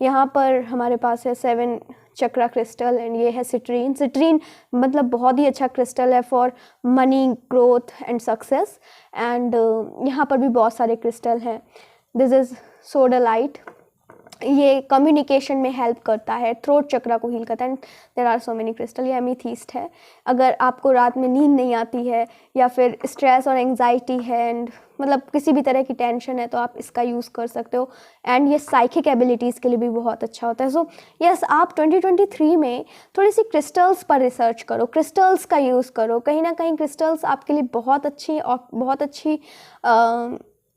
यहाँ पर हमारे पास है 7 चक्रा क्रिस्टल एंड ये है सिट्रीन. सिट्रीन मतलब बहुत ही अच्छा क्रिस्टल है for money, growth and success. And यहाँ पर भी बहुत सारे क्रिस्टल हैं. This is sodalite. ये कम्युनिकेशन में हेल्प करता है, थ्रोट चक्रा को हील करता है। And there are so many crystal. ये एमीथीस्ट है। अगर आपको रात में नींद नहीं आती है या फिर स्ट्रेस और एंग्जाइटी है एंड मतलब किसी भी तरह की टेंशन है तो आप इसका यूज़ कर सकते हो। एंड ये साइकिक एबिलिटीज़ के लिए भी बहुत अच्छा होता है। सो यस, आप 2023 में थोड़ी सी क्रिस्टल्स पर रिसर्च करो, क्रिस्टल्स का यूज़ करो। कहीं ना कहीं क्रिस्टल्स आपके लिए बहुत अच्छी और बहुत अच्छी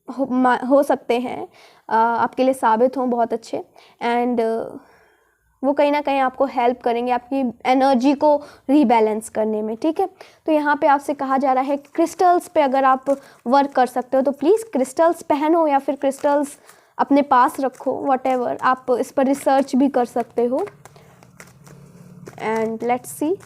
हो सकते हैं, आपके लिए साबित हों बहुत अच्छे। एंड वो कहीं ना कहीं आपको हेल्प करेंगे आपकी एनर्जी को रीबैलेंस करने में, ठीक है। तो यहाँ पे आपसे कहा जा रहा है कि क्रिस्टल्स पे अगर आप वर्क कर सकते हो तो प्लीज़ क्रिस्टल्स पहनो या फिर क्रिस्टल्स अपने पास रखो, व्हाटएवर। आप इस पर रिसर्च भी कर सकते हो। And let's see.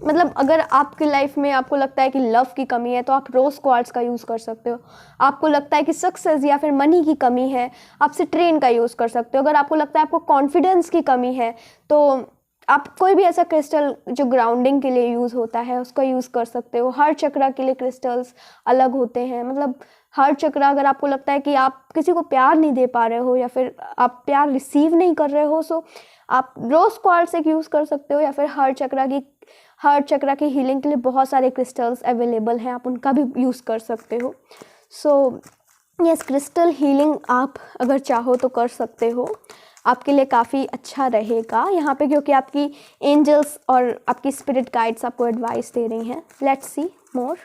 मतलब अगर आपकी लाइफ में आपको लगता है कि लव की कमी है तो आप रोज़ क्वार्ट्ज का यूज़ कर सकते हो। आपको लगता है कि सक्सेस या फिर मनी की कमी है, आप सिट्रेन का यूज़ कर सकते हो। अगर आपको लगता है आपको कॉन्फिडेंस की कमी है तो आप कोई भी ऐसा क्रिस्टल जो ग्राउंडिंग के लिए यूज़ होता है उसका यूज़ कर सकते हो। हर चक्रा के लिए क्रिस्टल्स अलग होते हैं। मतलब हर चक्रा, अगर आपको लगता है कि आप किसी को प्यार नहीं दे पा रहे हो या फिर आप प्यार रिसीव नहीं कर रहे हो, सो आप रोज़ क्वार्ट्ज एक यूज़ कर सकते हो। या फिर हर चक्रा की हीलिंग के लिए बहुत सारे क्रिस्टल्स अवेलेबल हैं, आप उनका भी यूज़ कर सकते हो। सो यस, क्रिस्टल हीलिंग आप अगर चाहो तो कर सकते हो, आपके लिए काफ़ी अच्छा रहेगा यहाँ पे, क्योंकि आपकी एंजल्स और आपकी स्पिरिट गाइड्स आपको एडवाइस दे रही हैं। Let's see more.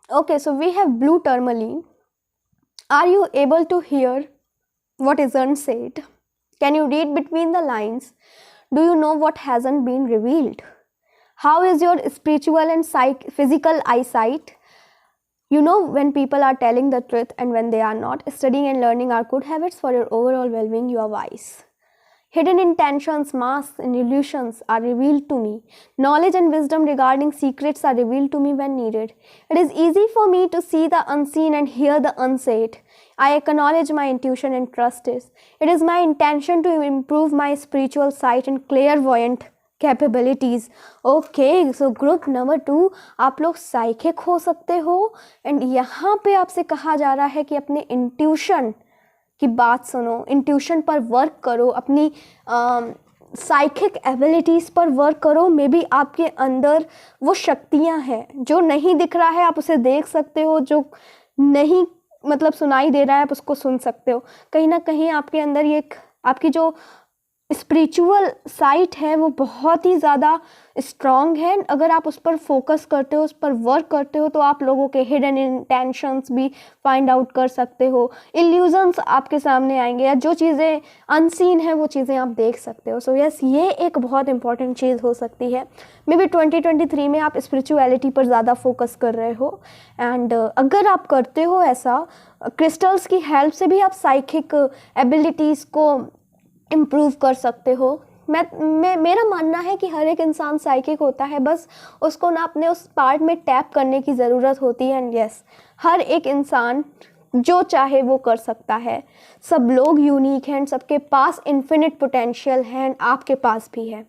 Okay, so we have blue tourmaline. Are you able to hear what isn't said? Can you read between the lines? Do you know what hasn't been revealed? How is your spiritual and physical eyesight? You know when people are telling the truth and when they are not. Studying and learning are good habits for your overall well-being. You are wise. Hidden intentions, masks, and illusions are revealed to me. Knowledge and wisdom regarding secrets are revealed to me when needed. It is easy for me to see the unseen and hear the unsaid. I acknowledge my intuition and trust it. It is my intention to improve my spiritual sight and clairvoyant capabilities. Okay, so group number 2, आप लोग psychic हो सकते हो। And यहाँ पे आपसे कहा जा रहा है कि अपने इंट्यूशन की बात सुनो, इंट्यूशन पर वर्क करो, अपनी साइकिक एबिलिटीज़ पर वर्क करो। मे बी आपके अंदर वो शक्तियाँ हैं, जो नहीं दिख रहा है आप उसे देख सकते हो, जो नहीं मतलब सुनाई दे रहा है आप उसको सुन सकते हो। कहीं ना कहीं आपके अंदर ये आपकी जो स्पिरिचुअल साइट है वो बहुत ही ज़्यादा स्ट्रॉन्ग है। अगर आप उस पर फोकस करते हो, उस पर वर्क करते हो, तो आप लोगों के हिडन इंटेंशंस भी फाइंड आउट कर सकते हो। इल्यूजन्स आपके सामने आएंगे या जो चीज़ें अनसीन है वो चीज़ें आप देख सकते हो। सो यस, ये एक बहुत इंपॉर्टेंट चीज़ हो सकती है। मे बी 2023 में आप स्पिरिचुअलिटी पर ज़्यादा फोकस कर रहे हो। एंड अगर आप करते हो ऐसा, क्रिस्टल्स की हेल्प से भी आप साइकिक एबिलिटीज़ को इम्प्रूव कर सकते हो। मेरा मानना है कि हर एक इंसान साइकिक होता है, बस उसको ना अपने उस पार्ट में टैप करने की ज़रूरत होती है। एंड यस, हर एक इंसान जो चाहे वो कर सकता है। सब लोग यूनिक हैं, सबके पास इन्फिनिट पोटेंशियल है एंड आपके पास भी है।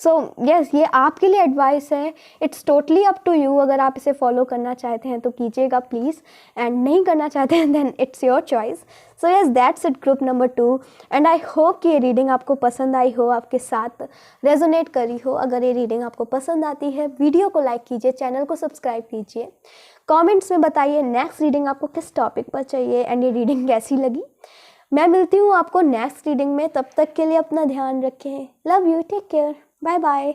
सो यस, ये आपके लिए एडवाइस है। It's totally up to you. अगर आप इसे फॉलो करना चाहते हैं तो कीजिएगा प्लीज़, एंड नहीं करना चाहते हैं then it's your choice. So yes, that's it group number 2। And I hope कि ये रीडिंग आपको पसंद आई हो, आपके साथ रेजोनेट करी हो। अगर ये रीडिंग आपको पसंद आती है, वीडियो को लाइक कीजिए, चैनल को सब्सक्राइब कीजिए, कमेंट्स में बताइए नेक्स्ट रीडिंग आपको किस टॉपिक पर चाहिए एंड ये रीडिंग कैसी लगी। मैं मिलती हूँ आपको नेक्स्ट रीडिंग में। तब तक के लिए अपना ध्यान रखें। Love you, take care, bye bye.